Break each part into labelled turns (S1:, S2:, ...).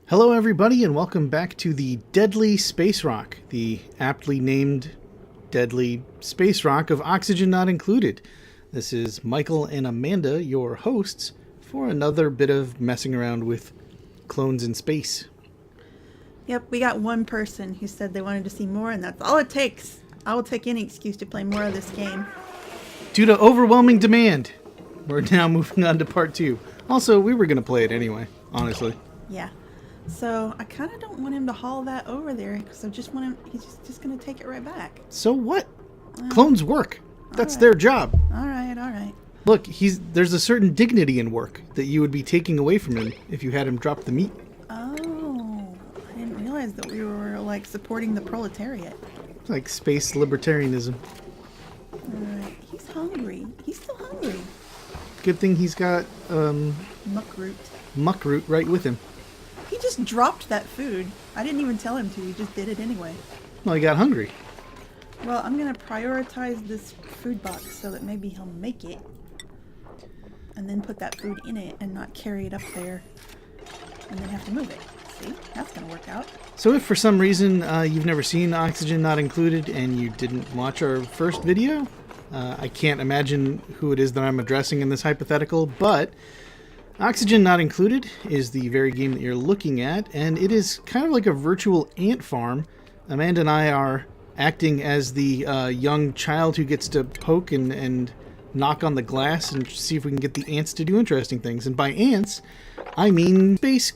S1: Hello everybody and welcome back to the Deadly Spacerock, the aptly named Deadly Spacerock of Oxygen Not Included. This is Michael and Amanda, your hosts, for another bit of messing around with clones in space.
S2: Yep, we got one person who said they wanted to see more, and that's all it takes. I will take any excuse to play more of this game.
S1: Due to overwhelming demand, we're now moving on to part 2. Also, we were going to play it anyway, honestly.
S2: Yeah. So I kind of don't want him to haul that over there because I just want him. He's just going to take it right back.
S1: So what? Clones work. That's
S2: right.
S1: their job.
S2: All right.
S1: Look, there's a certain dignity in work that you would be taking away from him if you had him drop the meat.
S2: Oh, I didn't realize that we were like supporting the proletariat.
S1: It's like space libertarianism.
S2: All right, he's hungry. He's still hungry.
S1: Good thing he's got muckroot right with him.
S2: He just dropped that food. I didn't even tell him to. He just did it anyway.
S1: Well, he got hungry.
S2: Well, I'm going to prioritize this food box so that maybe he'll make it. And then put that food in it and not carry it up there. And then have to move it. See? That's going to work out.
S1: So if for some reason you've never seen Oxygen Not Included and you didn't watch our first video, I can't imagine who it is that I'm addressing in this hypothetical, but Oxygen Not Included is the very game that you're looking at, and it is kind of like a virtual ant farm. Amanda and I are acting as the young child who gets to poke and knock on the glass and see if we can get the ants to do interesting things. And by ants, I mean space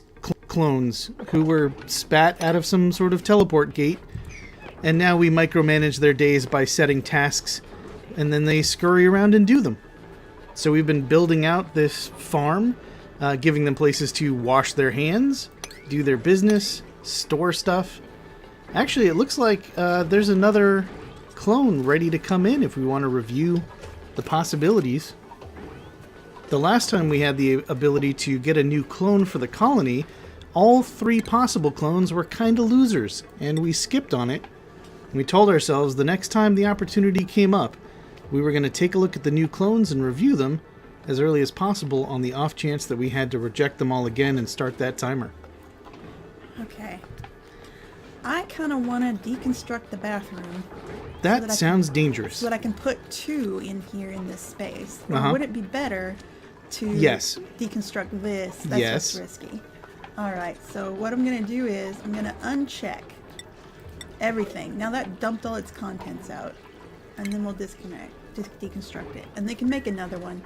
S1: clones who were spat out of some sort of teleport gate, and now we micromanage their days by setting tasks, and then they scurry around and do them. So we've been building out this farm, giving them places to wash their hands, do their business, store stuff. Actually, it looks like there's another clone ready to come in if we want to review the possibilities. The last time we had the ability to get a new clone for the colony, all 3 possible clones were kind of losers, and we skipped on it. We told ourselves the next time the opportunity came up, we were going to take a look at the new clones and review them as early as possible on the off chance that we had to reject them all again and start that timer.
S2: Okay. I kind of want to deconstruct the bathroom.
S1: That sounds dangerous.
S2: So that I can put 2 in here in this space. Would it be better to deconstruct this? That's just risky. Alright, so what I'm going to do is I'm going to uncheck everything. Now that dumped all its contents out. And then we'll deconstruct it. And they can make another one.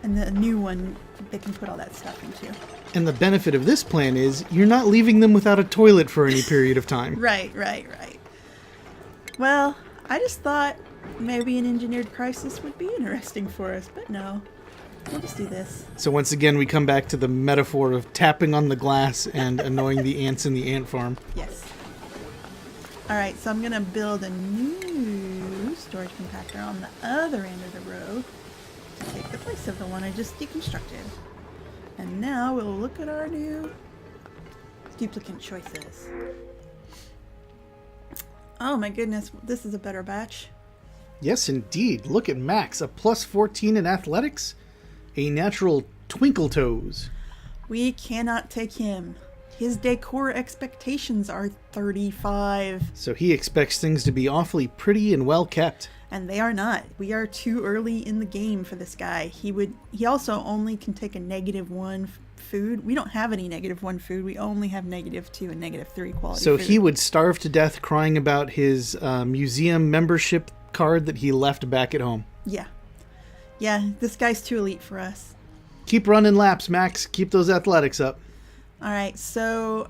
S2: And the new one, they can put all that stuff into.
S1: And the benefit of this plan is you're not leaving them without a toilet for any period of time.
S2: Right. Well, I just thought maybe an engineered crisis would be interesting for us, but no. We'll just do this.
S1: So once again, we come back to the metaphor of tapping on the glass and annoying the ants in the ant farm.
S2: Yes. Alright, so I'm going to build a new storage compactor on the other end of the row to take the place of the one I just deconstructed. And now we'll look at our new duplicate choices. Oh my goodness, this is a better batch.
S1: Yes, indeed. Look at Max, a plus 14 in athletics, a natural twinkle toes.
S2: We cannot take him. His decor expectations are 35.
S1: So he expects things to be awfully pretty and well kept.
S2: And they are not. We are too early in the game for this guy. He also only can take a -1 food. We don't have any -1 food. We only have -2 and -3 quality
S1: so
S2: food.
S1: He would starve to death crying about his museum membership card that he left back at home.
S2: Yeah, this guy's too elite for us.
S1: Keep running laps, Max. Keep those athletics up.
S2: Alright, so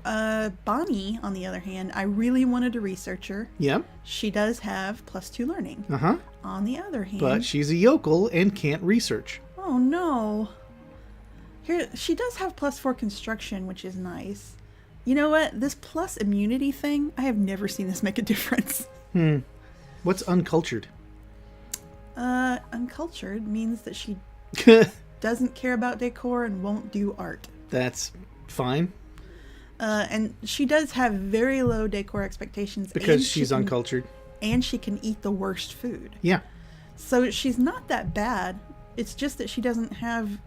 S2: Bonnie, on the other hand, I really wanted a researcher.
S1: Yep.
S2: She does have +2 learning.
S1: Uh-huh.
S2: On the other hand...
S1: But she's a yokel and can't research.
S2: Oh, no. Here, she does have +4 construction, which is nice. You know what? This plus immunity thing, I have never seen this make a difference.
S1: What's uncultured?
S2: Uncultured means that she doesn't care about decor and won't do art.
S1: That's fine.
S2: And she does have very low decor expectations.
S1: Because she's uncultured.
S2: And she can eat the worst food.
S1: Yeah.
S2: So she's not that bad. It's just that she doesn't have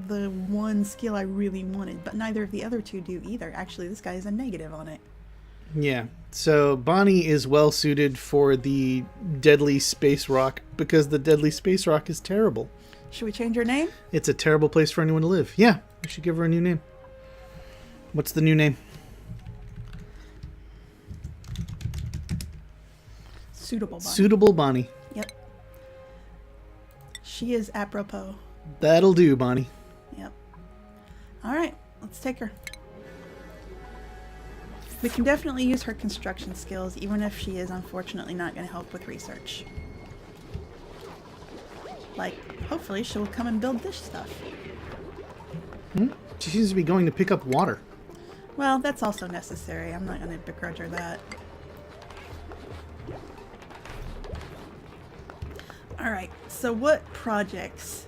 S2: the one skill I really wanted, but neither of the other two do either. Actually, this guy is a negative on it.
S1: Yeah, so Bonnie is well suited for the Deadly Spacerock because the Deadly Spacerock is terrible.
S2: Should we change her name?
S1: It's a terrible place for anyone to live. Yeah, we should give her a new name. What's the new name?
S2: Suitable Bonnie.
S1: Suitable Bonnie.
S2: Yep. She is apropos.
S1: That'll do, Bonnie.
S2: Yep. All right, let's take her. We can definitely use her construction skills, even if she is unfortunately not going to help with research. Like, hopefully she'll come and build this stuff.
S1: She seems to be going to pick up water.
S2: Well, that's also necessary. I'm not going to begrudge her that. Alright, so what projects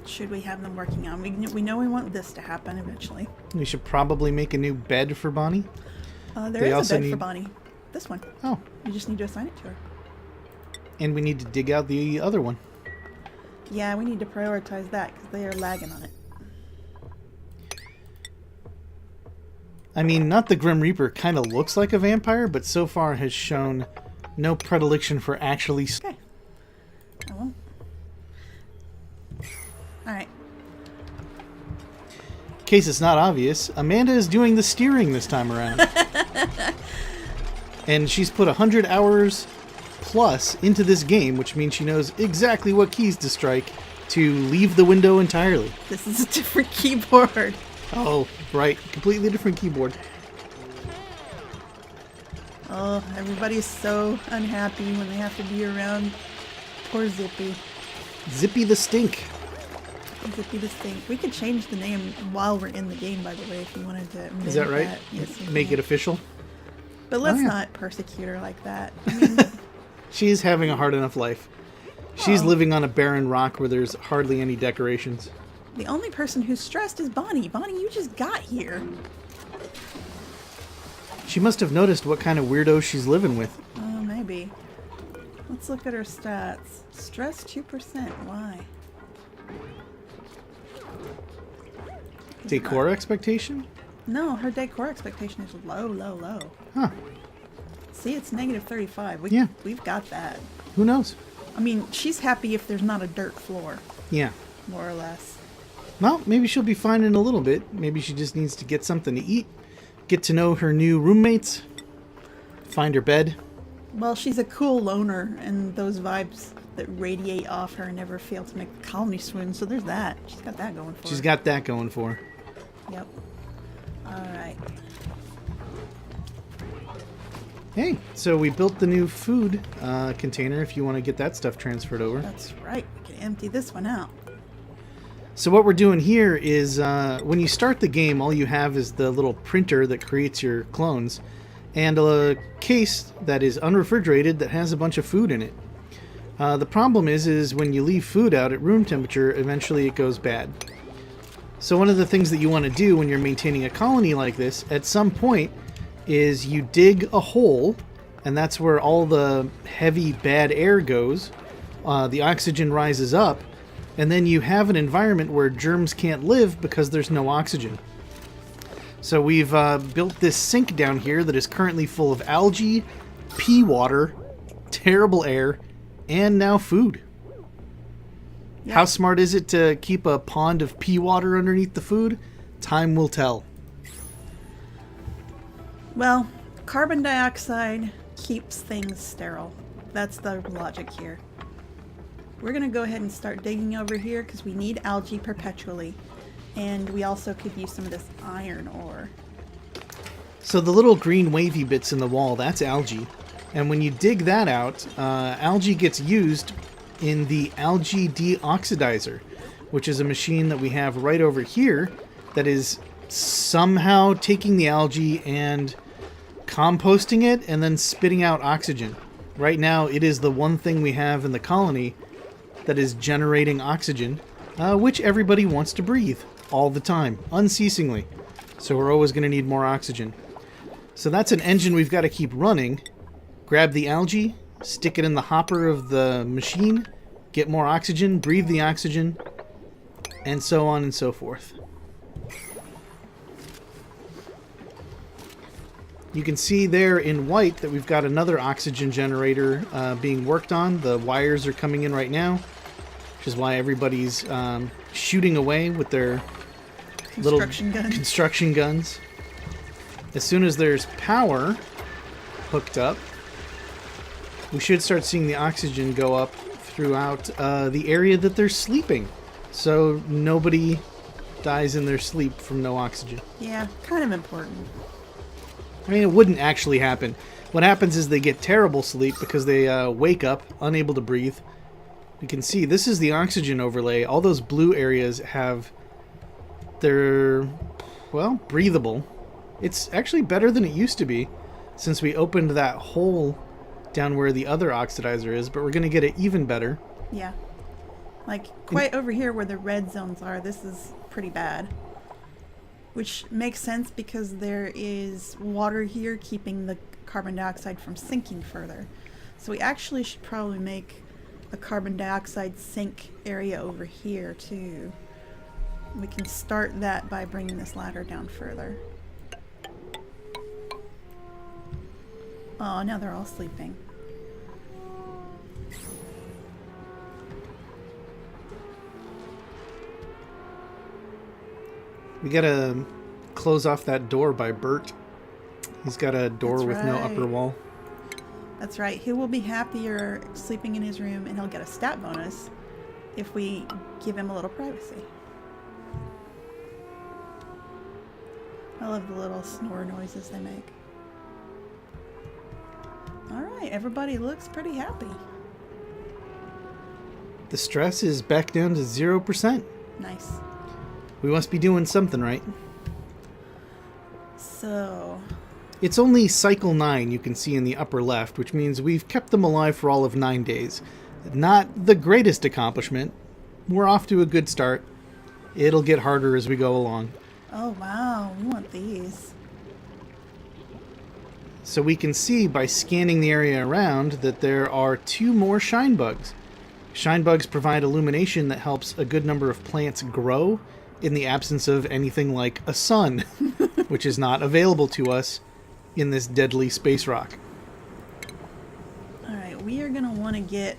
S2: should we have them working on? We know we want this to happen eventually.
S1: We should probably make a new bed for Bonnie.
S2: There is a bed for Bonnie. This one.
S1: Oh.
S2: You just need to assign it to her.
S1: And we need to dig out the other one.
S2: Yeah, we need to prioritize that because they are lagging on it.
S1: I mean, not the Grim Reaper kind of looks like a vampire, but so far has shown no predilection for actually...
S2: Okay. I won't. Alright.
S1: In case it's not obvious, Amanda is doing the steering this time around. And she's put 100 hours plus into this game, which means she knows exactly what keys to strike to leave the window entirely.
S2: This is a different keyboard.
S1: Oh, right. Completely different keyboard.
S2: Oh, everybody's so unhappy when they have to be around poor Zippy.
S1: Zippy the Stink.
S2: Zippy the Stink. We could change the name while we're in the game, by the way, if you wanted to.
S1: Is that right?
S2: That. Yes,
S1: make it official?
S2: But let's not persecute her like that. I mean,
S1: she's having a hard enough life. She's living on a barren rock where there's hardly any decorations.
S2: The only person who's stressed is Bonnie. Bonnie, you just got here.
S1: She must have noticed what kind of weirdo she's living with.
S2: Oh, maybe. Let's look at her stats. Stress 2%. Why?
S1: Decor expectation?
S2: No, her decor expectation is low, low, low.
S1: Huh.
S2: See, it's negative 35. We've got that.
S1: Who knows?
S2: I mean, she's happy if there's not a dirt floor.
S1: Yeah.
S2: More or less.
S1: Well, maybe she'll be fine in a little bit. Maybe she just needs to get something to eat, get to know her new roommates, find her bed.
S2: Well, she's a cool loner, and those vibes that radiate off her never fail to make the colony swoon, so there's that. She's got that going for her.
S1: She's got that going for her.
S2: Yep. Alright.
S1: Hey, so we built the new food container if you want to get that stuff transferred over.
S2: That's right. We can empty this one out.
S1: So what we're doing here is when you start the game, all you have is the little printer that creates your clones and a case that is unrefrigerated that has a bunch of food in it. The problem is when you leave food out at room temperature, eventually it goes bad. So one of the things that you want to do when you're maintaining a colony like this, at some point, is you dig a hole, and that's where all the heavy, bad air goes. The oxygen rises up, and then you have an environment where germs can't live because there's no oxygen. So we've built this sink down here that is currently full of algae, pea water, terrible air, and now food. Yep. How smart is it to keep a pond of pea water underneath the food? Time will tell.
S2: Well, carbon dioxide keeps things sterile. That's the logic here. We're going to go ahead and start digging over here because we need algae perpetually. And we also could use some of this iron ore.
S1: So the little green wavy bits in the wall, that's algae. And when you dig that out, algae gets used in the algae deoxidizer, which is a machine that we have right over here that is somehow taking the algae and composting it and then spitting out oxygen. Right now, it is the one thing we have in the colony that is generating oxygen, which everybody wants to breathe all the time, unceasingly. So we're always going to need more oxygen. So that's an engine we've got to keep running. Grab the algae, stick it in the hopper of the machine, get more oxygen, breathe the oxygen, and so on and so forth. You can see there in white that we've got another oxygen generator being worked on. The wires are coming in right now, which is why everybody's shooting away with their construction guns. As soon as there's power hooked up, we should start seeing the oxygen go up throughout the area that they're sleeping, so nobody dies in their sleep from no oxygen.
S2: Yeah, kind of important.
S1: I mean, it wouldn't actually happen. What happens is they get terrible sleep because they wake up unable to breathe. You can see this is the oxygen overlay. All those blue areas have their, well, breathable. It's actually better than it used to be since we opened that hole down where the other oxidizer is, but we're going to get it even better.
S2: Yeah. Like, quite over here where the red zones are, this is pretty bad. Which makes sense because there is water here keeping the carbon dioxide from sinking further. So we actually should probably make a carbon dioxide sink area over here too. We can start that by bringing this ladder down further. Oh, now they're all sleeping.
S1: We gotta close off that door by Burt. He's got a door with no upper wall.
S2: That's right. He will be happier sleeping in his room, and he'll get a stat bonus if we give him a little privacy. I love the little snore noises they make. Alright, everybody looks pretty happy.
S1: The stress is back down to 0%.
S2: Nice.
S1: We must be doing something right.
S2: So...
S1: It's only cycle 9 you can see in the upper left, which means we've kept them alive for all of 9 days. Not the greatest accomplishment. We're off to a good start. It'll get harder as we go along.
S2: Oh wow, we want these.
S1: So we can see by scanning the area around that there are 2 more shine bugs. Shine bugs provide illumination that helps a good number of plants grow in the absence of anything like a sun, which is not available to us in this deadly space rock.
S2: Alright, we are going to want to get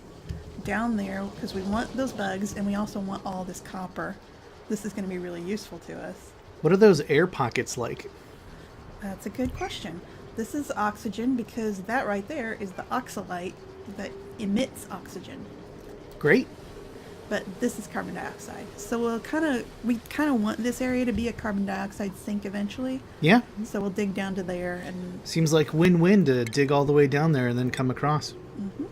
S2: down there because we want those bugs and we also want all this copper. This is going to be really useful to us.
S1: What are those air pockets like?
S2: That's a good question. This is oxygen because that right there is the oxalite that emits oxygen.
S1: Great.
S2: But this is carbon dioxide. So we kind of want this area to be a carbon dioxide sink eventually.
S1: Yeah.
S2: So we'll dig down to there and...
S1: Seems like win-win to dig all the way down there and then come across.
S2: Mm-hmm.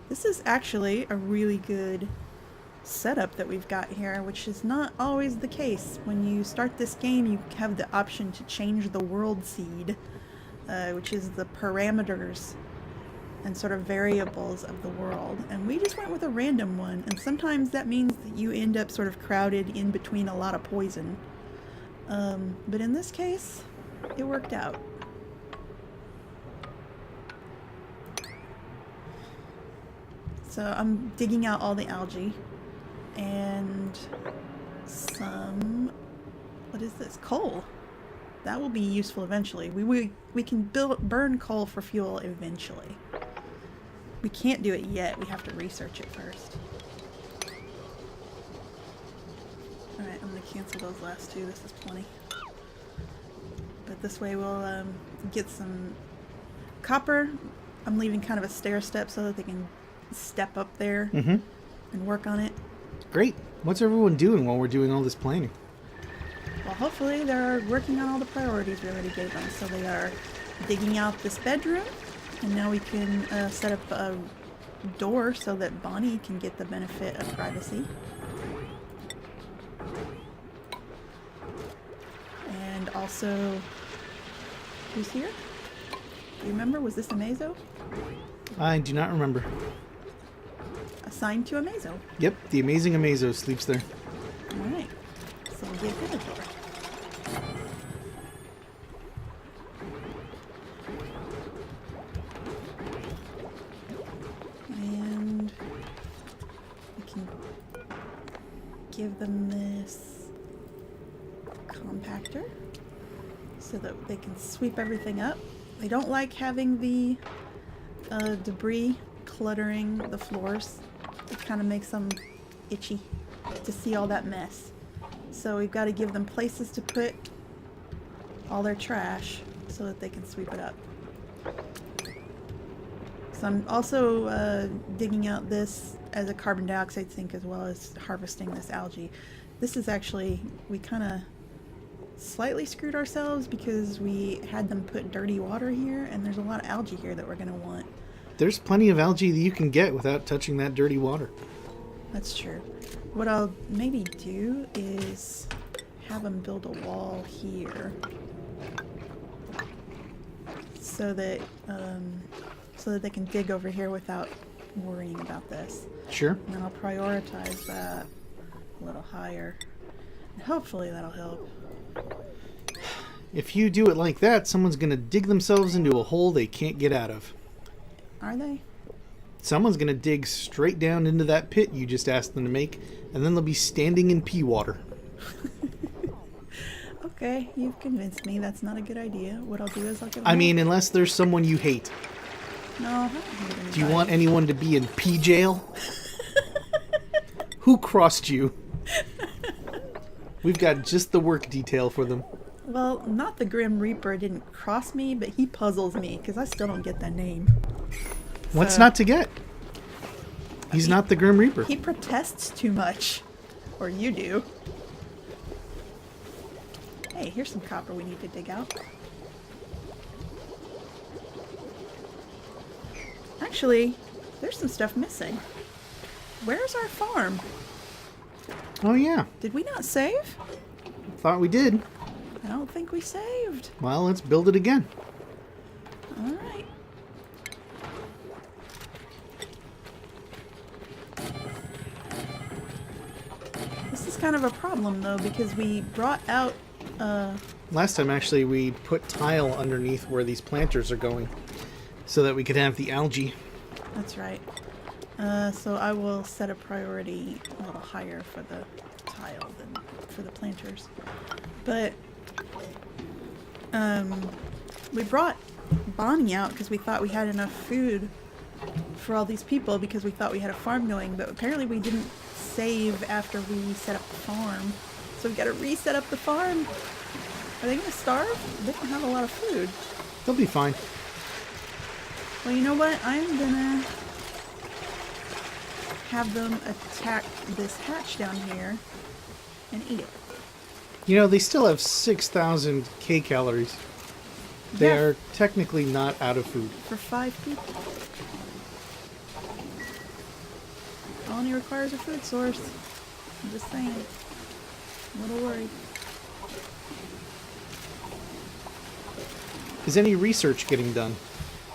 S2: This is actually a really good setup that we've got here, which is not always the case. When you start this game, you have the option to change the world seed, which is the parameters and sort of variables of the world, and we just went with a random one, and sometimes that means that you end up sort of crowded in between a lot of poison, but in this case it worked out. So I'm digging out all the algae and some, what is this, coal. That will be useful eventually. We can burn coal for fuel eventually. We can't do it yet. We have to research it first. Alright, I'm going to cancel those last 2. This is plenty. But this way we'll get some copper. I'm leaving kind of a stair step so that they can step up there and work on it.
S1: Great. What's everyone doing while we're doing all this planning?
S2: Well, hopefully they're working on all the priorities we already gave them. So they are digging out this bedroom, and now we can set up a door so that Bonnie can get the benefit of privacy. And also, who's here? Do you remember? Was this Amazo?
S1: I do not remember.
S2: Assigned to Amazo.
S1: Yep, the Amazing Amazo sleeps there.
S2: Alright, so we'll give him a door. And give them this compactor so that they can sweep everything up. They don't like having the debris cluttering the floors. It kind of makes them itchy to see all that mess. So we've got to give them places to put all their trash so that they can sweep it up. So I'm also digging out this as a carbon dioxide sink as well as harvesting this algae. This is actually, we kind of slightly screwed ourselves because we had them put dirty water here, and there's a lot of algae here that we're going to want.
S1: There's plenty of algae that you can get without touching that dirty water.
S2: That's true. What I'll maybe do is have them build a wall here so that they can dig over here without worrying about this.
S1: Sure.
S2: And then I'll prioritize that a little higher. And hopefully that'll help.
S1: If you do it like that, someone's going to dig themselves into a hole they can't get out of.
S2: Are they?
S1: Someone's going to dig straight down into that pit you just asked them to make, and then they'll be standing in pea water.
S2: Okay, you've convinced me that's not a good idea. What I'll do is I'll give them...
S1: I mean, unless there's someone you hate.
S2: No, I don't hate anybody.
S1: Do you want anyone to be in pea jail? Who crossed you? We've got just the work detail for them.
S2: Well, not the Grim Reaper didn't cross me, but he puzzles me because I still don't get that name.
S1: What's not to get? He's not the Grim Reaper.
S2: He protests too much. Or you do. Hey, here's some copper we need to dig out. Actually, there's some stuff missing. Where's our farm?
S1: Oh, yeah.
S2: Did we not save?
S1: Thought we did.
S2: I don't think we saved.
S1: Well, let's build it again.
S2: All right. This is kind of a problem, though, because we brought out...
S1: Last time, actually, we put tile underneath where these planters are going so that we could have the algae.
S2: That's right. So I will set a priority a little higher for the tile than for the planters. But we brought Bonnie out because we thought we had enough food for all these people because we thought we had a farm going, but apparently we didn't save after we set up the farm. So we've got to reset up the farm. Are they going to starve? They don't have a lot of food.
S1: They'll be fine.
S2: Well, you know what? I'm going to have them attack this hatch down here and eat it.
S1: You know, they still have 6,000 kcals. They are technically not out of food.
S2: For 5 people. Colony requires a food source. I'm just saying. I'm a little worried.
S1: Is any research getting done?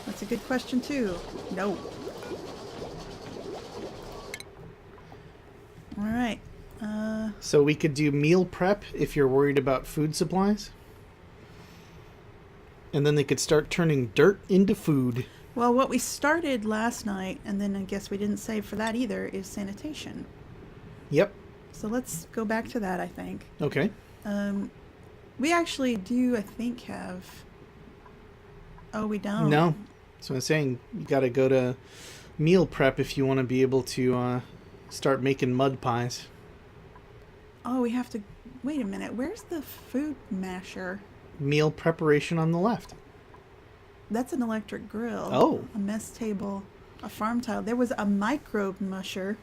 S2: That's a good question, too. No. Alright.
S1: So we could do meal prep if you're worried about food supplies. And then they could start turning dirt into food.
S2: Well, what we started last night, and then I guess we didn't save for that either, is sanitation.
S1: Yep.
S2: So let's go back to that, I think.
S1: Okay.
S2: We actually do, I think, have... Oh, we don't.
S1: No. So I'm saying you got to go to meal prep if you want to be able to start making mud pies.
S2: Oh, we have to... Wait a minute. Where's the food masher?
S1: Meal preparation on the left.
S2: That's an electric grill.
S1: Oh.
S2: A mess table. A farm tile. There was a microbe musher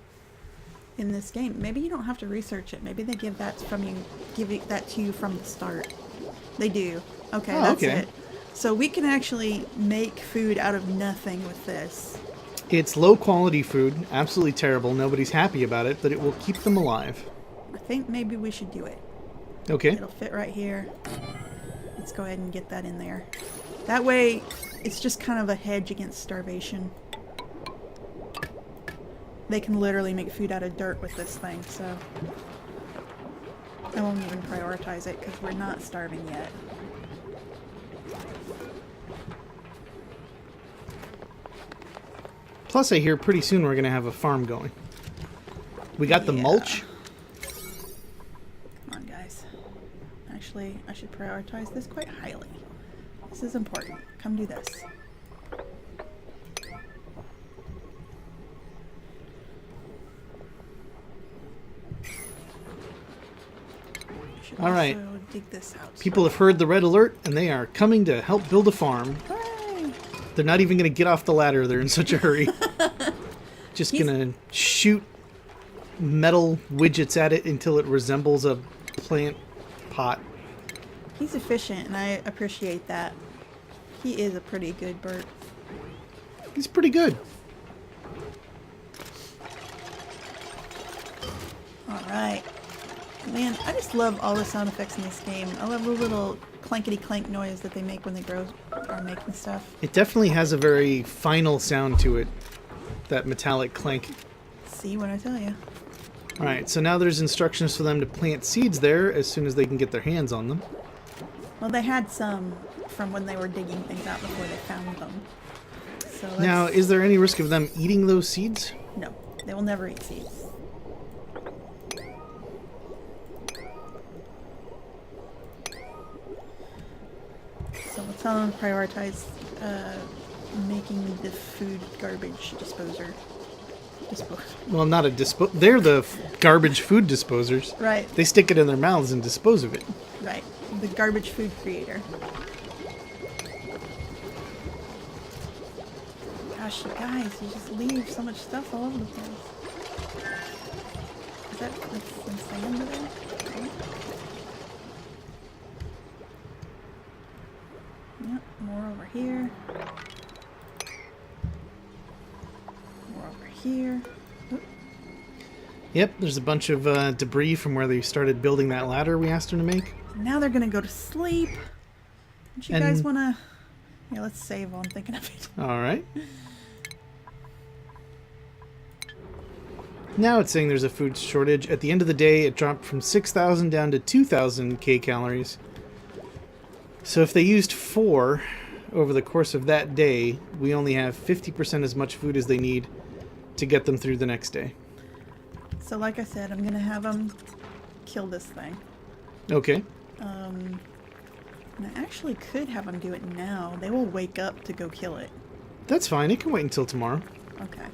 S2: in this game. Maybe you don't have to research it. Maybe they give that from you, give that to you from the start. They do. Okay, that's it. So we can actually make food out of nothing with this.
S1: It's low quality food. Absolutely terrible. Nobody's happy about it, but it will keep them alive.
S2: I think maybe we should do it.
S1: Okay.
S2: It'll fit right here. Let's go ahead and get that in there. That way, it's just kind of a hedge against starvation. They can literally make food out of dirt with this thing, so... I won't even prioritize it because we're not starving yet.
S1: Plus, I hear pretty soon we're going to have a farm going. We got the mulch.
S2: guys. Actually, I should prioritize this quite highly. This is important. Come do this.
S1: All right.
S2: Dig this out.
S1: People have heard the red alert, and they are coming to help build a farm.
S2: Hooray!
S1: They're not even going to get off the ladder. They're in such a hurry. Just going to shoot metal widgets at it until it resembles a plant pot.
S2: He's efficient, and I appreciate that. He is a pretty good Burt.
S1: He's pretty good.
S2: All right. Man, I just love all the sound effects in this game. I love the little clankety clank noise that they make when they are making stuff.
S1: It definitely has a very final sound to it. That metallic clank.
S2: See what I tell you.
S1: Alright, so now there's instructions for them to plant seeds there as soon as they can get their hands on them.
S2: Well, they had some from when they were digging things out before they found them. So
S1: now, is there any risk of them eating those seeds?
S2: No, they will never eat seeds. So let's tell them to prioritize making the food garbage disposer.
S1: Well, not a they're the garbage food disposers.
S2: Right.
S1: They stick it in their mouths and dispose of it.
S2: Right. The garbage food creator. Gosh, you guys, you just leave so much stuff all over the place. Is that some sand there? Yep, more over here. More over here. Oop.
S1: Yep, there's a bunch of debris from where they started building that ladder we asked them to make.
S2: Now they're gonna go to sleep. Don't you guys wanna... Yeah, let's save while I'm thinking of it.
S1: Alright. Now it's saying there's a food shortage. At the end of the day, it dropped from 6,000 down to 2,000 kcals. So if they used 4 over the course of that day, we only have 50% as much food as they need to get them through the next day.
S2: So like I said, I'm going to have them kill this thing.
S1: Okay.
S2: And I actually could have them do it now. They will wake up to go kill it.
S1: That's fine. It can wait until tomorrow.
S2: Okay.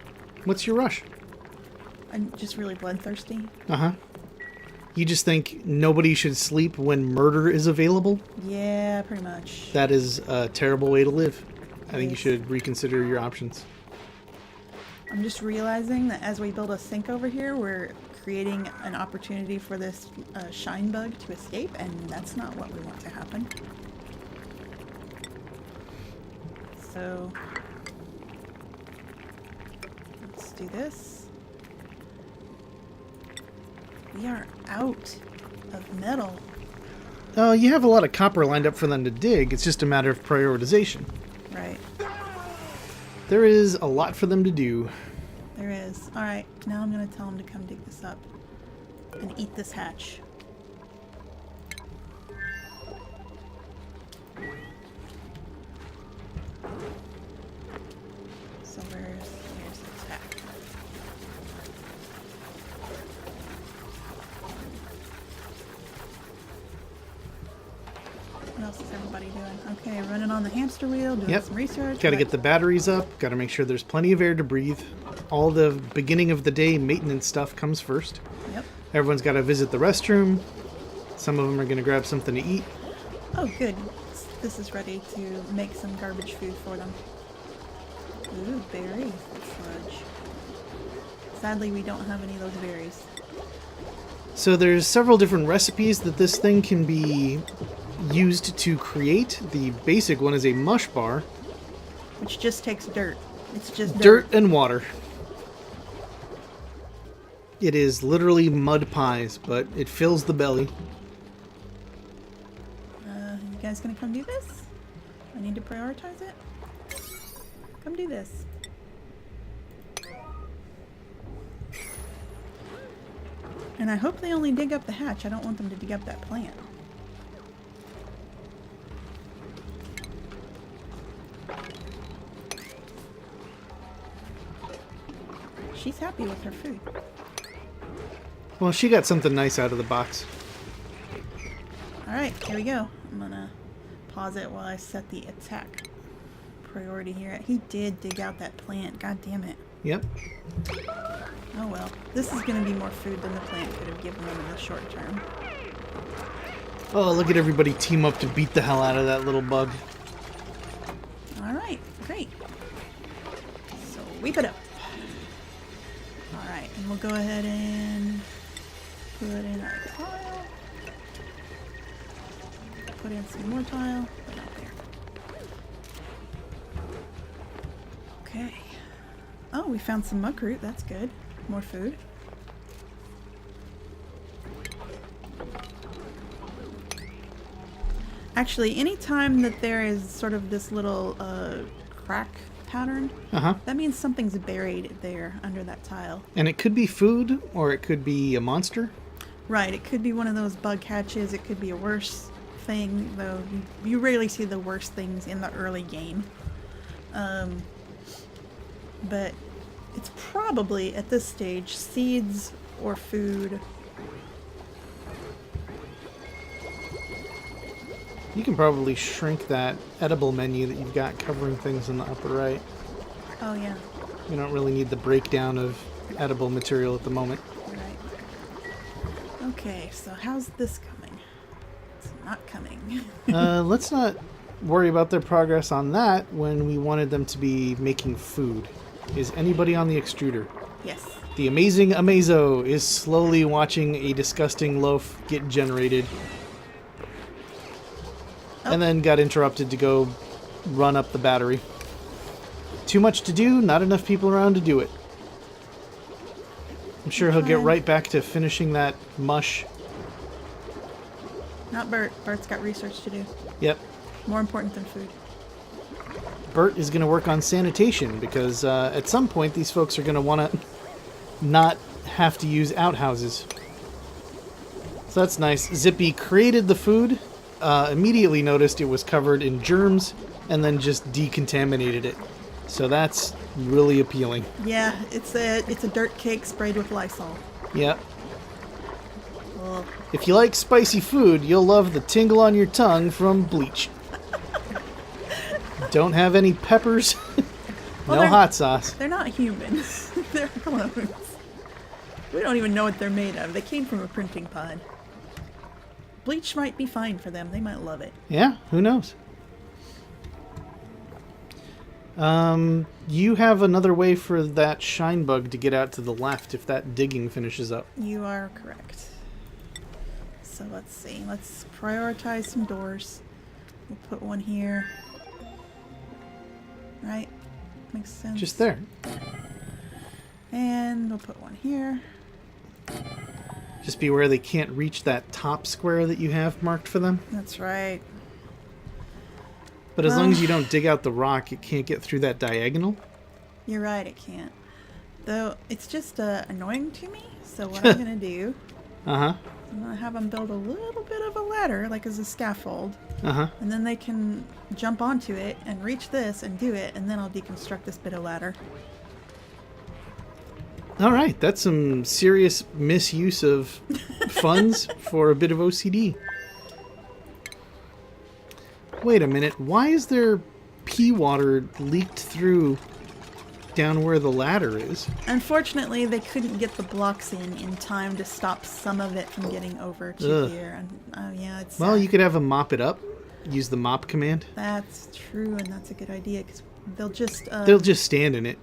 S1: What's your rush?
S2: I'm just really bloodthirsty.
S1: Uh-huh. You just think nobody should sleep when murder is available?
S2: Yeah, pretty much.
S1: That is a terrible way to live. I think you
S2: Yes.
S1: should reconsider your options.
S2: I'm just realizing that as we build a sink over here, we're creating an opportunity for this shine bug to escape, and that's not what we want to happen. So, let's do this. We are out of metal.
S1: You have a lot of copper lined up for them to dig. It's just a matter of prioritization.
S2: Right.
S1: There is a lot for them to do.
S2: There is. Alright, now I'm going to tell them to come dig this up and eat this hatch. So where's this hatch? What else is everybody doing? Okay, running on the hamster wheel, doing some research.
S1: Got to get the batteries up. Got to make sure there's plenty of air to breathe. All the beginning of the day maintenance stuff comes first.
S2: Yep.
S1: Everyone's got to visit the restroom. Some of them are going to grab something to eat.
S2: Oh, good. This is ready to make some garbage food for them. Ooh, berries. Sludge. Sadly, we don't have any of those berries.
S1: So there's several different recipes that this thing can be used to create. The basic one is a mush bar.
S2: Which just takes dirt. It's just
S1: dirt and water. It is literally mud pies, but it fills the belly.
S2: You guys gonna come do this? I need to prioritize it. Come do this. And I hope they only dig up the hatch. I don't want them to dig up that plant. She's happy with her food.
S1: Well, she got something nice out of the box.
S2: Alright, here we go. I'm gonna pause it while I set the attack priority here. He did dig out that plant. God damn it.
S1: Yep.
S2: Oh well. This is gonna be more food than the plant could have given them in the short term.
S1: Oh, look at everybody team up to beat the hell out of that little bug.
S2: Alright, great. So, sweep it up. Alright, and we'll go ahead and put in our tile. Put in some more tile. Put it out there. Okay. Oh, we found some muckroot. That's good. More food. Actually, anytime that there is sort of this little crack pattern, that means something's buried there under that tile.
S1: And it could be food, or it could be a monster.
S2: Right, it could be one of those bug catches. It could be a worse thing, though you rarely see the worst things in the early game. But it's probably, at this stage, seeds or food.
S1: You can probably shrink that edible menu that you've got covering things in the upper right.
S2: Oh, yeah.
S1: You don't really need the breakdown of edible material at the moment.
S2: Right. Okay, so how's this coming? It's not coming.
S1: Let's not worry about their progress on that when we wanted them to be making food. Is anybody on the extruder?
S2: Yes.
S1: The Amazing Amazo is slowly watching a disgusting loaf get generated.
S2: Oh.
S1: And then got interrupted to go run up the battery. Too much to do, not enough people around to do it. I'm sure he'll get right back to finishing that mush.
S2: Not Burt. Burt's got research to do.
S1: Yep.
S2: More important than food.
S1: Burt is going to work on sanitation because at some point these folks are going to want to not have to use outhouses. So that's nice. Zippy created the food. Immediately noticed it was covered in germs and then just decontaminated it. So that's really appealing.
S2: Yeah, it's a dirt cake sprayed with Lysol.
S1: Yep.
S2: Ugh.
S1: If you like spicy food, you'll love the tingle on your tongue from bleach. Don't have any peppers.
S2: Well,
S1: no hot sauce.
S2: They're not humans. They're clones. We don't even know what they're made of. They came from a printing pod. Bleach might be fine for them. They might love it.
S1: Yeah, who knows? You have another way for that shine bug to get out to the left if that digging finishes up.
S2: You are correct. So let's see. Let's prioritize some doors. We'll put one here. Right? Makes sense.
S1: Just there.
S2: And we'll put one here.
S1: Just beware they can't reach that top square that you have marked for them.
S2: That's right.
S1: But as long as you don't dig out the rock, it can't get through that diagonal.
S2: You're right, it can't. Though, it's just annoying to me. So what I'm going to do... I'm going to have them build a little bit of a ladder, like as a scaffold. And then they can jump onto it and reach this and do it, and then I'll deconstruct this bit of ladder.
S1: All right, that's some serious misuse of funds for a bit of OCD. Wait a minute, why is there pea water leaked through down where the ladder is?
S2: Unfortunately, they couldn't get the blocks in time to stop some of it from getting over to here. And yeah, it's
S1: well, you could have them mop it up. Use the mop command.
S2: That's true, and that's a good idea because they'll just
S1: stand in it.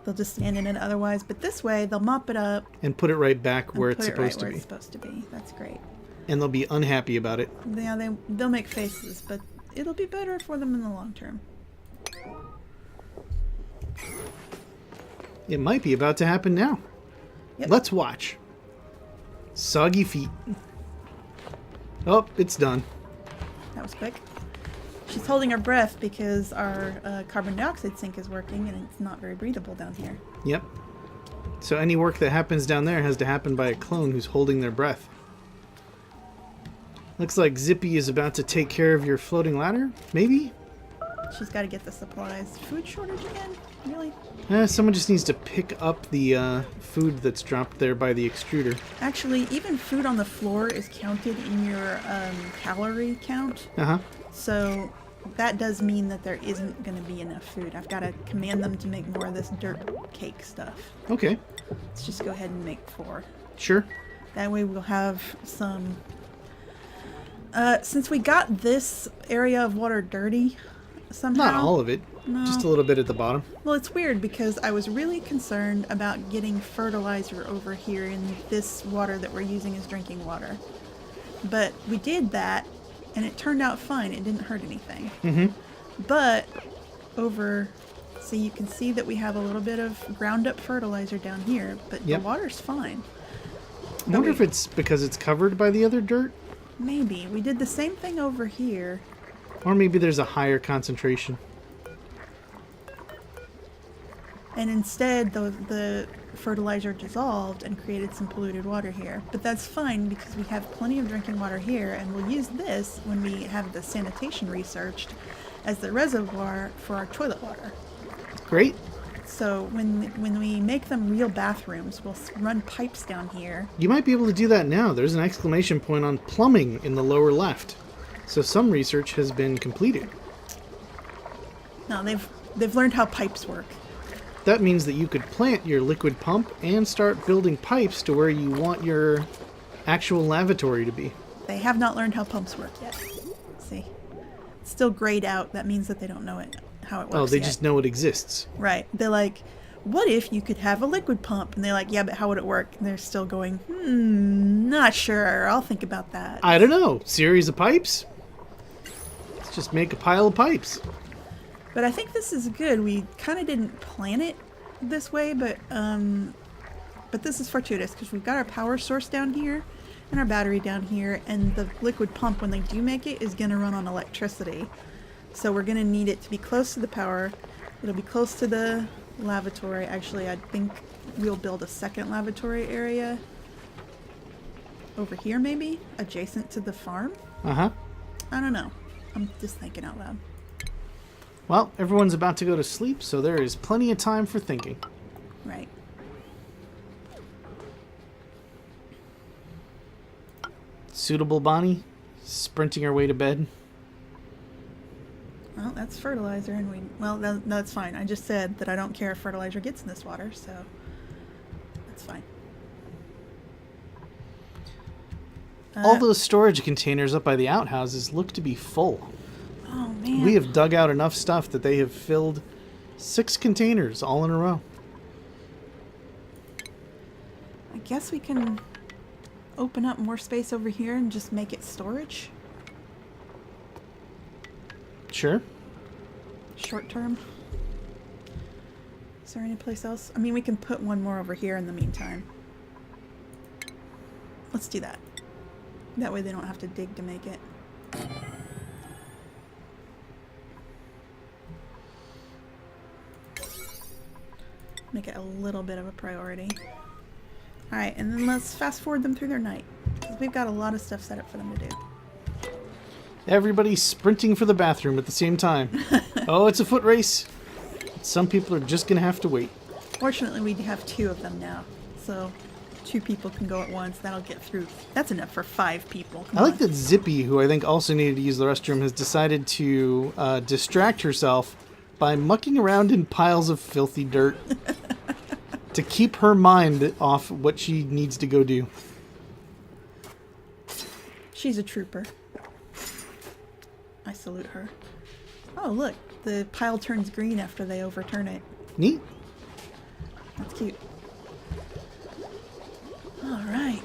S2: They'll just stand in it otherwise, but this way they'll mop it up
S1: and put it right back where it's supposed to be.
S2: It's supposed to be. That's great.
S1: And they'll be unhappy about it.
S2: Yeah, they'll make faces, but it'll be better for them in the long term.
S1: It might be about to happen now.
S2: Yep.
S1: Let's watch. Soggy feet. Oh, it's done.
S2: That was quick. She's holding her breath because our carbon dioxide sink is working and it's not very breathable down here.
S1: Yep. So any work that happens down there has to happen by a clone who's holding their breath. Looks like Zippy is about to take care of your floating ladder, maybe?
S2: She's got to get the supplies. Food shortage again? Really?
S1: Someone just needs to pick up the food that's dropped there by the extruder.
S2: Actually, even food on the floor is counted in your calorie count.
S1: Uh-huh.
S2: So that does mean that there isn't going to be enough food. I've got to command them to make more of this dirt cake stuff.
S1: Okay.
S2: Let's just go ahead and make 4.
S1: Sure.
S2: That way we'll have some... since we got this area of water dirty somehow...
S1: Not all of it. No. Just a little bit at the bottom.
S2: Well, it's weird because I was really concerned about getting fertilizer over here in this water that we're using as drinking water. But we did that, and it turned out fine. It didn't hurt anything.
S1: Mm-hmm.
S2: But over... So you can see that we have a little bit of ground-up fertilizer down here, but the water's fine.
S1: I wonder if it's because it's covered by the other dirt?
S2: Maybe. We did the same thing over here.
S1: Or maybe there's a higher concentration.
S2: And instead, the fertilizer dissolved and created some polluted water here. But that's fine because we have plenty of drinking water here, and we'll use this when we have the sanitation researched as the reservoir for our toilet water.
S1: Great.
S2: So when we make them real bathrooms, we'll run pipes down here.
S1: You might be able to do that now. There's an exclamation point on plumbing in the lower left. So some research has been completed.
S2: No, they've learned how pipes work.
S1: That means that you could plant your liquid pump and start building pipes to where you want your actual lavatory to be.
S2: They have not learned how pumps work yet. See? It's still grayed out. That means that they don't know how it works.
S1: Oh, they just know it exists.
S2: Right. They're like, what if you could have a liquid pump? And they're like, yeah, but how would it work? And they're still going, not sure. I'll think about that.
S1: I don't know. Series of pipes? Let's just make a pile of pipes.
S2: But I think this is good. We kind of didn't plan it this way, but this is fortuitous because we've got our power source down here and our battery down here, and the liquid pump, when they do make it, is going to run on electricity. So we're going to need it to be close to the power. It'll be close to the lavatory. Actually, I think we'll build a second lavatory area over here, maybe, adjacent to the farm.
S1: Uh-huh.
S2: I don't know. I'm just thinking out loud.
S1: Well, everyone's about to go to sleep, so there is plenty of time for thinking.
S2: Right.
S1: Suitable Bonnie, sprinting her way to bed.
S2: Well, that's fertilizer, and that's fine. I just said that I don't care if fertilizer gets in this water, so that's fine.
S1: All those storage containers up by the outhouses look to be full.
S2: Oh, man.
S1: We have dug out enough stuff that they have filled 6 containers all in a row.
S2: I guess we can open up more space over here and just make it storage.
S1: Sure.
S2: Short term. Is there any place else? I mean, we can put one more over here in the meantime. Let's do that. That way they don't have to dig to make it. Make it a little bit of a priority. Alright, and then let's fast forward them through their night. Because we've got a lot of stuff set up for them to do.
S1: Everybody's sprinting for the bathroom at the same time. Oh, it's a foot race. Some people are just going to have to wait.
S2: Fortunately, we have 2 of them now. So 2 people can go at once. That'll get through. That's enough for 5 people.
S1: I like that Zippy, who I think also needed to use the restroom, has decided to distract herself by mucking around in piles of filthy dirt to keep her mind off what she needs to go do.
S2: She's a trooper. I salute her. Oh, look. The pile turns green after they overturn it.
S1: Neat.
S2: That's cute. Alright.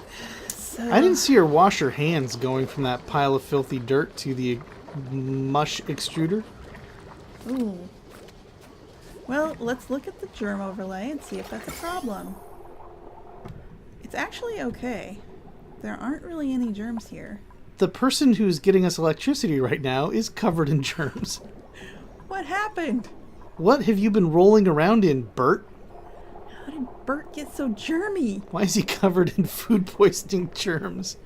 S2: So
S1: I didn't see her wash her hands going from that pile of filthy dirt to the mush extruder.
S2: Ooh. Well, let's look at the germ overlay and see if that's a problem. It's actually okay. There aren't really any germs here.
S1: The person who's getting us electricity right now is covered in germs.
S2: What happened?
S1: What have you been rolling around in, Burt?
S2: How did Burt get so germy?
S1: Why is he covered in food poisoning germs?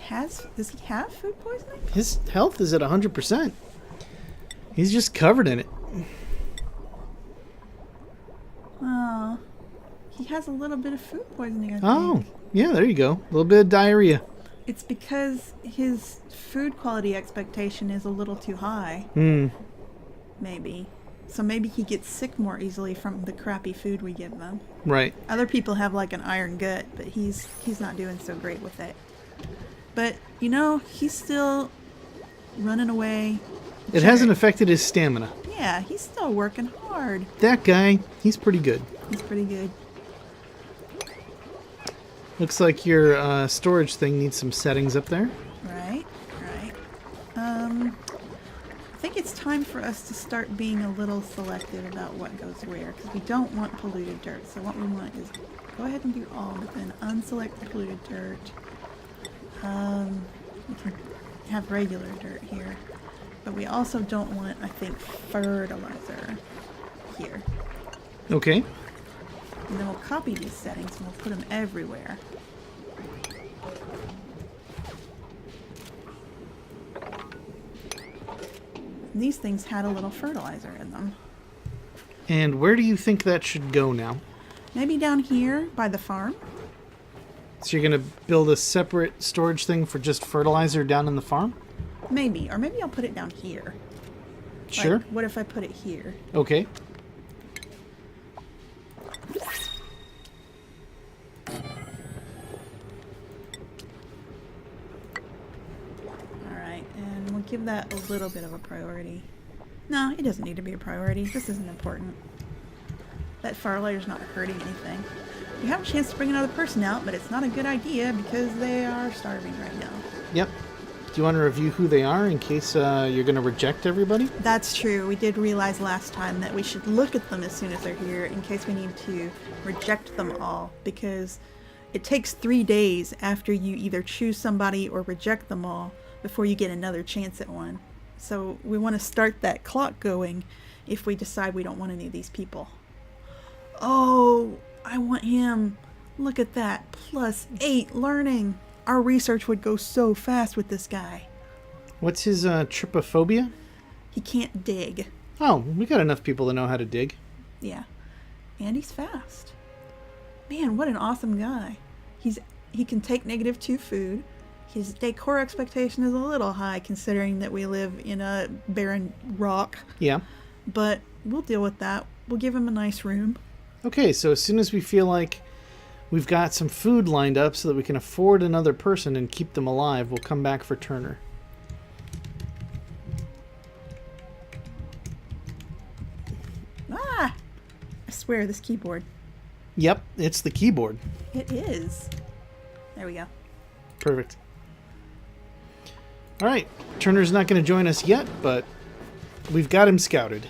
S2: Does he have food poisoning?
S1: His health is at 100%. He's just covered in it.
S2: Oh. He has a little bit of food poisoning, I think.
S1: Oh, yeah, there you go. A little bit of diarrhea.
S2: It's because his food quality expectation is a little too high. Maybe. So maybe he gets sick more easily from the crappy food we give them.
S1: Right.
S2: Other people have like an iron gut, but he's not doing so great with it. But, you know, he's still running away.
S1: It hasn't affected his stamina.
S2: Yeah, he's still working hard.
S1: That guy, he's pretty good.
S2: He's pretty good.
S1: Looks like your storage thing needs some settings up there.
S2: Right, right. I think it's time for us to start being a little selective about what goes where, because we don't want polluted dirt. So what we want is go ahead and do all, but then unselect the polluted dirt. We can have regular dirt here, but we also don't want, I think, fertilizer here.
S1: Okay.
S2: And then we'll copy these settings and we'll put them everywhere. And these things had a little fertilizer in them.
S1: And where do you think that should go now?
S2: Maybe down here by the farm.
S1: So you're going to build a separate storage thing for just fertilizer down in the farm?
S2: Maybe. Or maybe I'll put it down here.
S1: Sure.
S2: Like, what if I put it here?
S1: Okay.
S2: Alright, and we'll give that a little bit of a priority. No, it doesn't need to be a priority. This isn't important. That fertilizer's not hurting anything. We have a chance to bring another person out, but it's not a good idea because they are starving right now.
S1: Yep. Do you want to review who they are in case you're going to reject everybody?
S2: That's true. We did realize last time that we should look at them as soon as they're here in case we need to reject them all, because it takes 3 days after you either choose somebody or reject them all before you get another chance at one. So we want to start that clock going if we decide we don't want any of these people. Oh, I want him. Look at that. +8 learning. Our research would go so fast with this guy.
S1: What's his trypophobia?
S2: He can't dig.
S1: Oh, we got enough people to know how to dig.
S2: Yeah. And he's fast. Man, what an awesome guy. He can take -2 food. His decor expectation is a little high considering that we live in a barren rock.
S1: Yeah.
S2: But we'll deal with that. We'll give him a nice room.
S1: Okay, so as soon as we feel like we've got some food lined up so that we can afford another person and keep them alive, we'll come back for Turner.
S2: Ah! I swear, this keyboard.
S1: Yep, it's the keyboard.
S2: It is. There we go.
S1: Perfect. All right, Turner's not going to join us yet, but we've got him scouted.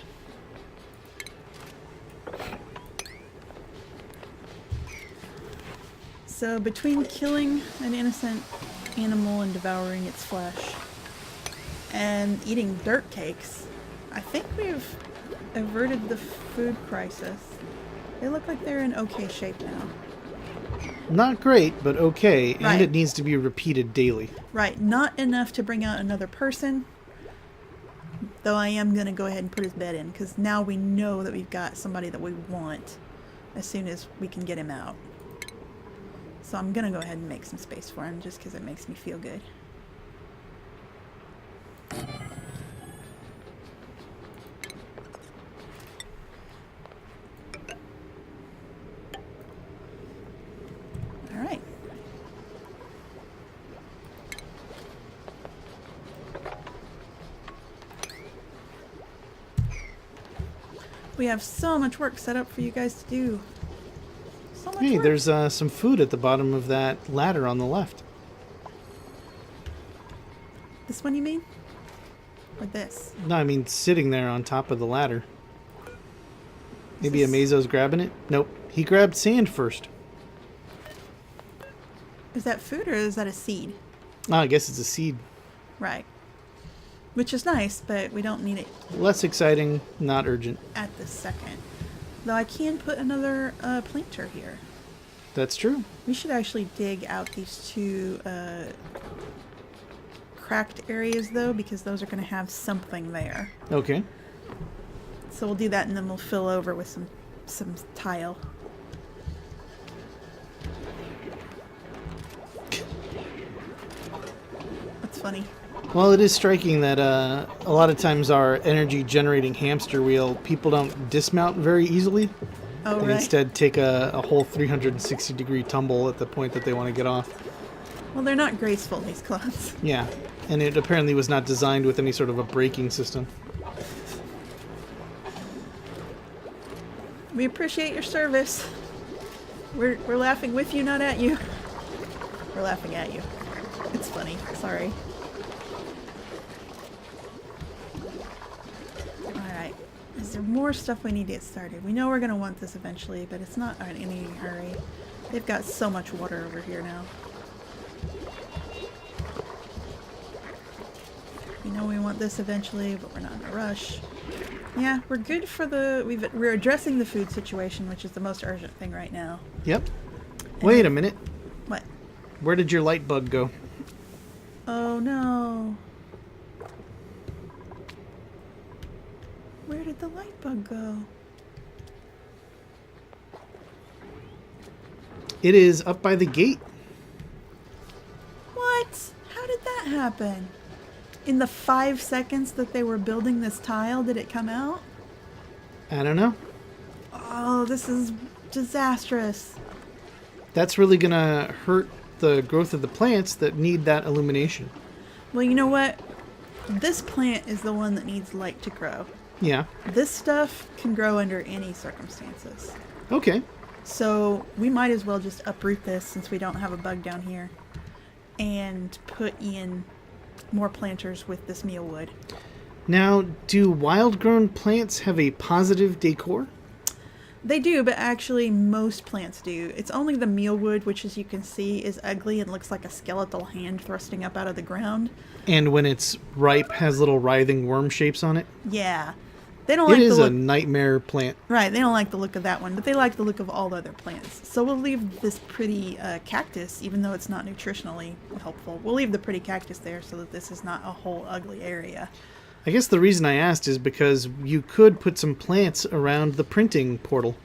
S2: So between killing an innocent animal and devouring its flesh and eating dirt cakes, I think we've averted the food crisis. They look like they're in okay shape now.
S1: Not great, but okay,
S2: Right.
S1: and it needs to be repeated daily.
S2: Right, not enough to bring out another person, though I am going to go ahead and put his bed in, because now we know that we've got somebody that we want as soon as we can get him out. So I'm going to go ahead and make some space for him, just because it makes me feel good. Alright. We have so much work set up for you guys to do. So much
S1: Hey,
S2: work.
S1: there's some food at the bottom of that ladder on the left.
S2: This one you mean? Or this?
S1: No, I mean sitting there on top of the ladder. Maybe
S2: Is this-
S1: Amazo's grabbing it? Nope. He grabbed sand first.
S2: Is that food or is that a seed?
S1: Oh, I guess it's a seed.
S2: Right. Which is nice, but we don't need it
S1: Less exciting, not urgent.
S2: at this second. Though I can put another planter here.
S1: That's true.
S2: We should actually dig out these two cracked areas, though, because those are going to have something there.
S1: Okay.
S2: So we'll do that, and then we'll fill over with some tile. That's funny.
S1: Well, it is striking that a lot of times our energy-generating hamster wheel, people don't dismount very easily.
S2: Oh,
S1: and
S2: right.
S1: instead take a whole 360-degree tumble at the point that they want to get off.
S2: Well, they're not graceful, these clots.
S1: Yeah, and it apparently was not designed with any sort of a braking system.
S2: We appreciate your service. We're laughing with you, not at you. We're laughing at you. It's funny. Sorry. Alright. Is there more stuff we need to get started? We know we're going to want this eventually, but it's not in any hurry. They've got so much water over here now. We know we want this eventually, but we're not in a rush. Yeah, we're good for we're addressing the food situation, which is the most urgent thing right now.
S1: Yep. Wait a minute.
S2: What?
S1: Where did your light bug go?
S2: Oh no. Where did the light bug go?
S1: It is up by the gate.
S2: What? How did that happen? In the 5 seconds that they were building this tile, did it come out?
S1: I don't know.
S2: Oh, this is disastrous.
S1: That's really going to hurt the growth of the plants that need that illumination.
S2: Well, you know what? This plant is the one that needs light to grow.
S1: Yeah.
S2: This stuff can grow under any circumstances.
S1: Okay.
S2: So we might as well just uproot this since we don't have a bug down here and put in more planters with this mealwood.
S1: Now, do wild-grown plants have a positive decor?
S2: They do, but actually most plants do. It's only the mealwood, which as you can see is ugly and looks like a skeletal hand thrusting up out of the ground.
S1: And when it's ripe, has little writhing worm shapes on it?
S2: Yeah. They don't like
S1: the look. It is a
S2: look.
S1: nightmare plant.
S2: Right, they don't like the look of that one, but they like the look of all the other plants. So we'll leave this pretty cactus, even though it's not nutritionally helpful. We'll leave the pretty cactus there so that this is not a whole ugly area.
S1: I guess the reason I asked is because you could put some plants around the printing portal.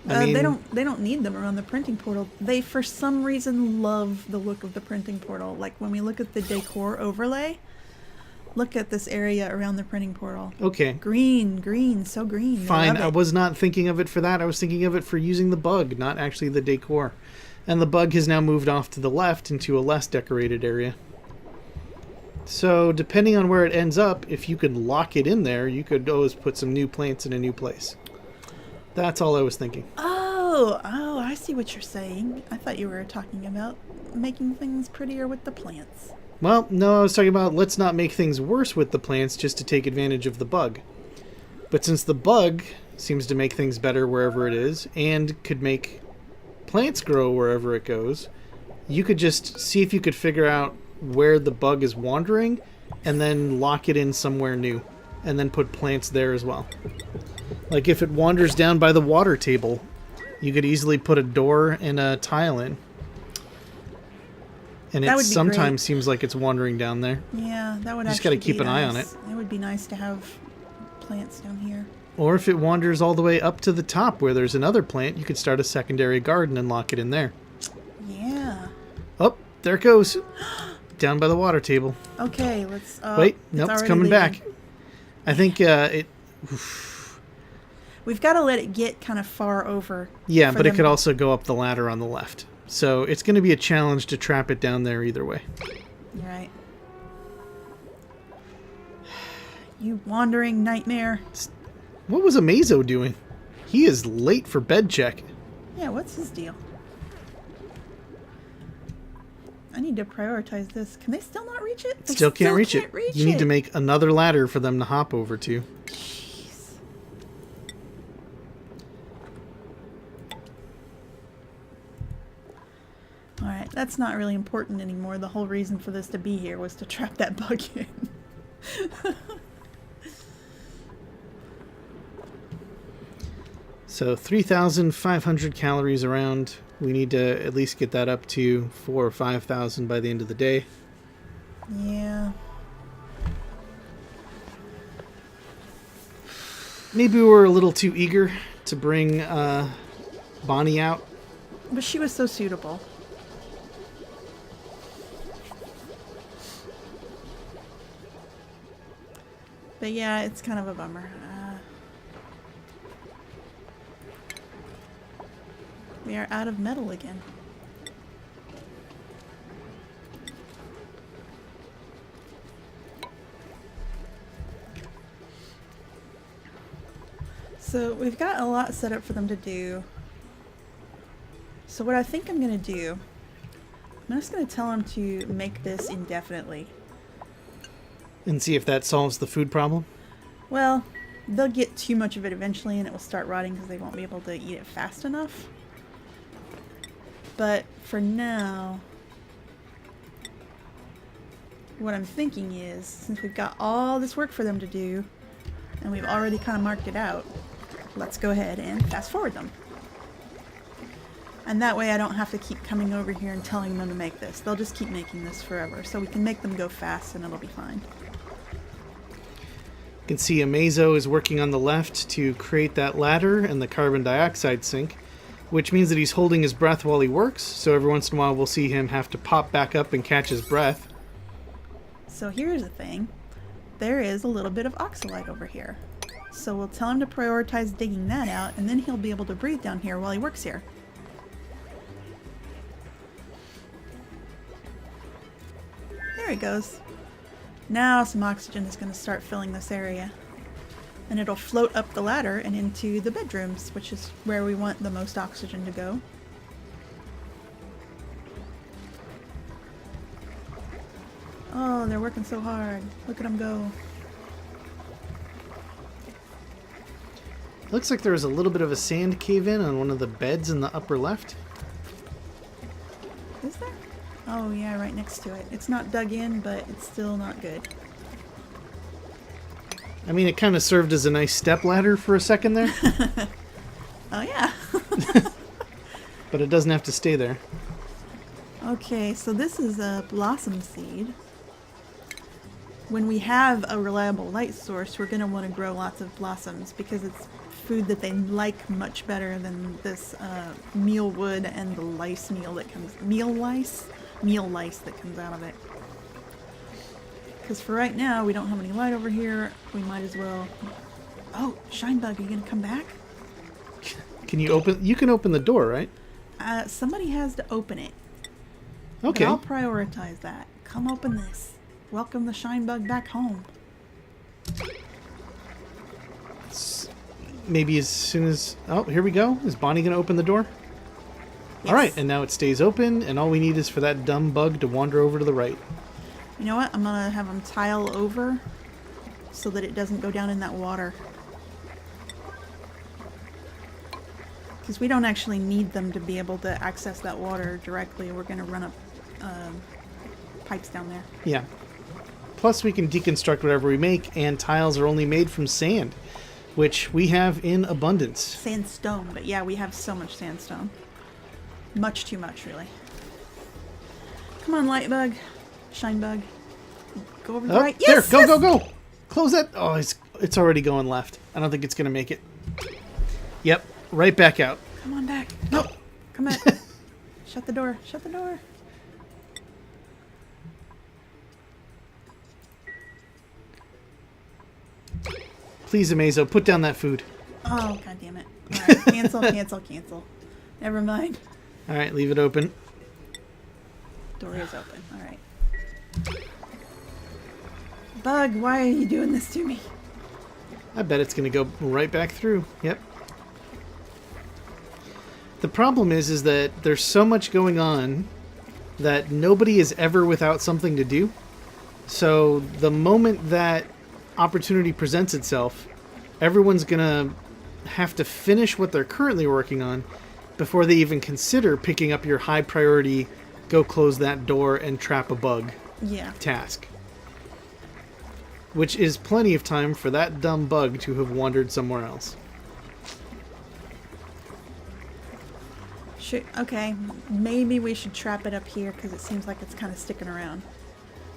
S2: They don't need them around the printing portal. They, for some reason, love the look of the printing portal. Like when we look at the decor overlay, look at this area around the printing portal.
S1: Okay.
S2: Green, so green.
S1: Fine, I was not thinking of it for that. I was thinking of it for using the bug, not actually the decor. And the bug has now moved off to the left into a less decorated area. So, depending on where it ends up, if you could lock it in there, you could always put some new plants in a new place. That's all I was thinking.
S2: Oh, I see what you're saying. I thought you were talking about making things prettier with the plants.
S1: Well, no, I was talking about let's not make things worse with the plants just to take advantage of the bug. But since the bug seems to make things better wherever it is, and could make plants grow wherever it goes, you could just see if you could figure out where the bug is wandering, and then lock it in somewhere new, and then put plants there as well. Like if it wanders down by the water table, you could easily put a door and a tile in. And it sometimes seems like it's wandering down there.
S2: Yeah, that would
S1: just got to keep an eye on it.
S2: It would be nice to have plants down here.
S1: Or if it wanders all the way up to the top where there's another plant, you could start a secondary garden and lock it in there.
S2: Yeah.
S1: Oh, there it goes. Down by the water table.
S2: Okay, let's...
S1: wait, nope, it's coming back. I think it...
S2: We've got to let it get kind of far over.
S1: Yeah, but it could also go up the ladder on the left. So it's going to be a challenge to trap it down there either way.
S2: You're right. You wandering nightmare.
S1: What was Amazo doing? He is late for bed check.
S2: Yeah, what's his deal? I need to prioritize this. Can they still not reach it? They
S1: still can't reach it. You need to make another ladder for them to hop over to.
S2: Jeez. Alright, that's not really important anymore. The whole reason for this to be here was to trap that bug in.
S1: So 3,500 calories around. We need to at least get that up to 4,000 or 5,000 by the end of the day.
S2: Yeah.
S1: Maybe we were a little too eager to bring Bonnie out.
S2: But she was so suitable. But yeah, it's kind of a bummer. We are out of metal again. So we've got a lot set up for them to do. So what I think I'm going to do, I'm just going to tell them to make this indefinitely.
S1: And see if that solves the food problem?
S2: Well, they'll get too much of it eventually and it will start rotting because they won't be able to eat it fast enough. But for now, what I'm thinking is, since we've got all this work for them to do, and we've already kind of marked it out, let's go ahead and fast forward them. And that way I don't have to keep coming over here and telling them to make this. They'll just keep making this forever. So we can make them go fast and it'll be fine.
S1: You can see Amazo is working on the left to create that ladder and the carbon dioxide sink, which means that he's holding his breath while he works. So every once in a while we'll see him have to pop back up and catch his breath.
S2: So here's the thing. There is a little bit of oxalite over here. So we'll tell him to prioritize digging that out, and then he'll be able to breathe down here while he works here. There he goes. Now some oxygen is going to start filling this area. And it'll float up the ladder and into the bedrooms, which is where we want the most oxygen to go. Oh, they're working so hard. Look at them go.
S1: Looks like there was a little bit of a sand cave-in on one of the beds in the upper left.
S2: Is there? Oh yeah, right next to it. It's not dug in, but it's still not good.
S1: I mean, it kind of served as a nice step ladder for a second there.
S2: Oh yeah.
S1: But it doesn't have to stay there.
S2: Okay, so this is a blossom seed. When we have a reliable light source, we're going to want to grow lots of blossoms because it's food that they like much better than this meal wood and the lice meal that comes... Meal lice that comes out of it. Because for right now, we don't have any light over here. We might as well... Oh, Shinebug, are you going to come back?
S1: Can you open... You can open the door, right?
S2: Somebody has to open it.
S1: Okay.
S2: But I'll prioritize that. Come open this. Welcome the Shinebug back home.
S1: Maybe as soon as... Oh, here we go. Is Bonnie going to open the door?
S2: Yes.
S1: All right, and now it stays open, and all we need is for that dumb bug to wander over to the right.
S2: You know what? I'm going to have them tile over so that it doesn't go down in that water. Because we don't actually need them to be able to access that water directly. We're going to run up pipes down there.
S1: Yeah. Plus, we can deconstruct whatever we make, and tiles are only made from sand, which we have in abundance.
S2: Sandstone, but yeah, we have so much sandstone. Much too much, really. Come on, Lightbug. Shinebug. Go over the right. Yes!
S1: There! Go! Close that! Oh, it's already going left. I don't think it's going to make it. Yep, right back out.
S2: Come on back. No! Come on. Shut the door. Shut the door.
S1: Please, Amazo, put down that food.
S2: Oh, god damn it. Alright, cancel. Never mind.
S1: Alright, leave it open.
S2: Door is open. Alright. Bug, why are you doing this to me?
S1: I bet it's going to go right back through. Yep. The problem is that there's so much going on that nobody is ever without something to do. So the moment that opportunity presents itself, everyone's gonna have to finish what they're currently working on before they even consider picking up your high priority go close that door and trap a bug task, which is plenty of time for that dumb bug to have wandered somewhere else.
S2: Okay, maybe we should trap it up here because it seems like it's kind of sticking around.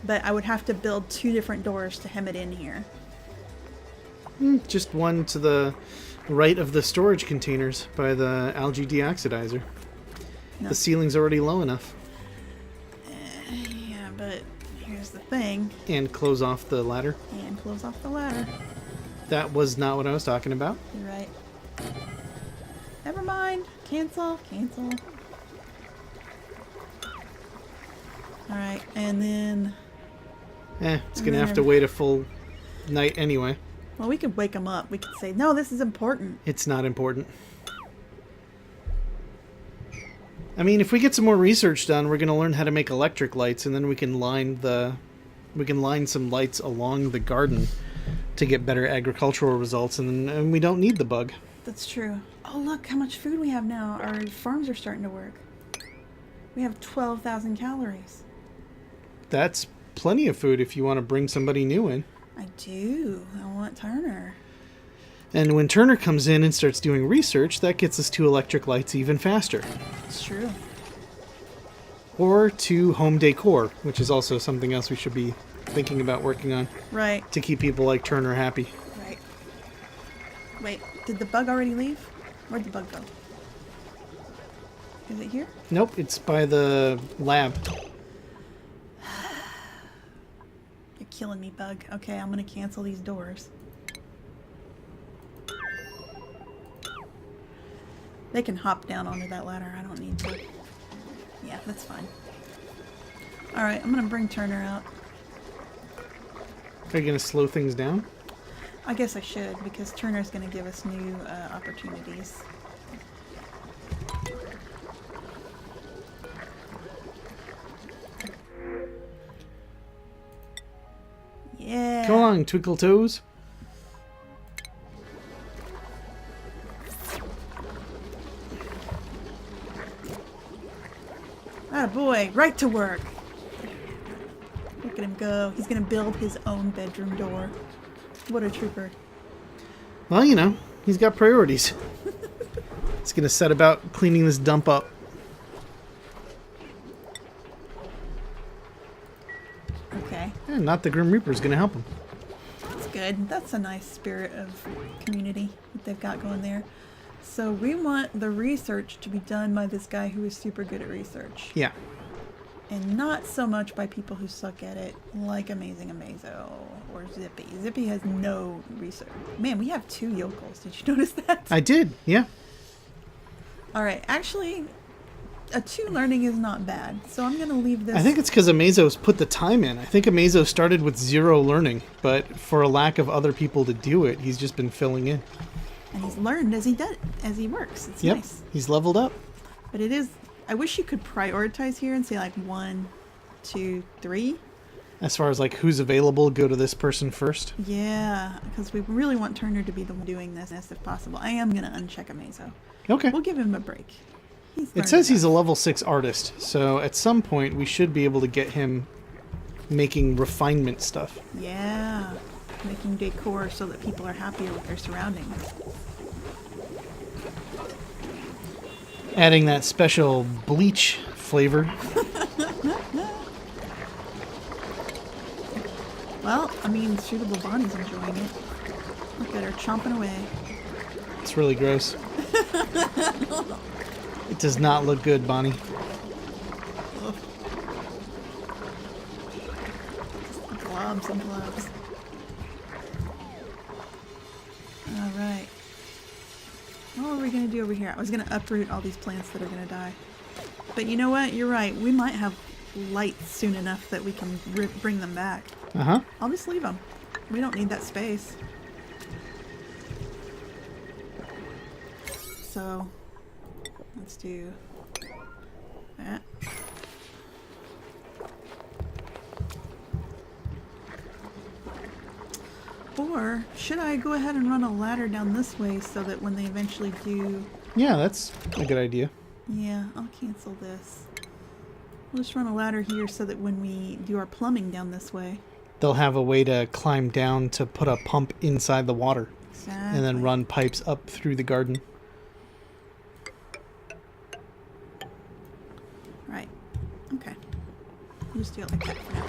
S2: But I would have to build 2 different doors to hem it in here.
S1: Just one to the right of the storage containers by the algae deoxidizer. No. The ceiling's already low enough.
S2: Yeah, but here's the thing.
S1: And close off the ladder.
S2: And close off the ladder.
S1: That was not what I was talking about.
S2: You're right. Never mind. Cancel. Cancel. Alright, and then...
S1: it's going to have to wait a full night anyway.
S2: Well, we could wake them up. We could say, no, this is important.
S1: It's not important. I mean, if we get some more research done, we're going to learn how to make electric lights, and then we can line some lights along the garden to get better agricultural results, and we don't need the bug.
S2: That's true. Oh, look how much food we have now. Our farms are starting to work. We have 12,000 calories.
S1: That's plenty of food if you want to bring somebody new in.
S2: I do. I want Turner.
S1: And when Turner comes in and starts doing research, that gets us to electric lights even faster.
S2: It's true.
S1: Or to home decor, which is also something else we should be thinking about working on.
S2: Right.
S1: To keep people like Turner happy.
S2: Right. Wait, did the bug already leave? Where'd the bug go? Is it here?
S1: Nope, it's by the lab.
S2: You're killing me, bug. Okay, I'm gonna cancel these doors. They can hop down onto that ladder. I don't need to. Yeah, that's fine. Alright, I'm gonna bring Turner out.
S1: Are you going to slow things down?
S2: I guess I should, because Turner's going to give us new opportunities. Yeah.
S1: Come on, Twinkle Toes.
S2: Attaboy, right to work. Look at him go. He's going to build his own bedroom door. What a trooper.
S1: Well, you know, he's got priorities. He's going to set about cleaning this dump up.
S2: Okay.
S1: And not the Grim Reaper's going to help him.
S2: That's good. That's a nice spirit of community that they've got going there. So we want the research to be done by this guy who is super good at research.
S1: Yeah.
S2: And not so much by people who suck at it, like Amazing Amazo or Zippy. Zippy has no research. Man, we have 2 yokels. Did you notice that?
S1: I did, yeah.
S2: Alright, actually, a 2 learning is not bad. So I'm going to leave this...
S1: I think it's because Amazo's put the time in. I think Amazo started with 0 learning, but for a lack of other people to do it, he's just been filling in.
S2: And he's learned as he works. It's nice.
S1: He's leveled up.
S2: But it is... I wish you could prioritize here and say like 1, 2, 3.
S1: As far as like who's available, go to this person first.
S2: Yeah, because we really want Turner to be the one doing this if possible. I am going to uncheck Amazo.
S1: Okay.
S2: We'll give him a break.
S1: It says he's a level 6 artist, so at some point we should be able to get him making refinement stuff.
S2: Yeah, making decor so that people are happier with their surroundings.
S1: Adding that special bleach flavor.
S2: Well, I mean, Suitable Bonnie's enjoying it. Look at her chomping away.
S1: It's really gross. It does not look good, Bonnie.
S2: Ugh. Globs and globs. Alright. What were we going to do over here? I was going to uproot all these plants that are going to die. But you know what? You're right. We might have lights soon enough that we can bring them back.
S1: Uh-huh.
S2: I'll just leave them. We don't need that space. So, let's do that. Or should I go ahead and run a ladder down this way so that when they eventually do...
S1: Yeah, that's a good idea.
S2: Yeah, I'll cancel this. We'll just run a ladder here so that when we do our plumbing down this way...
S1: They'll have a way to climb down to put a pump inside the water.
S2: Exactly.
S1: And then run pipes up through the garden.
S2: Right. Okay. We'll just do it like that for now.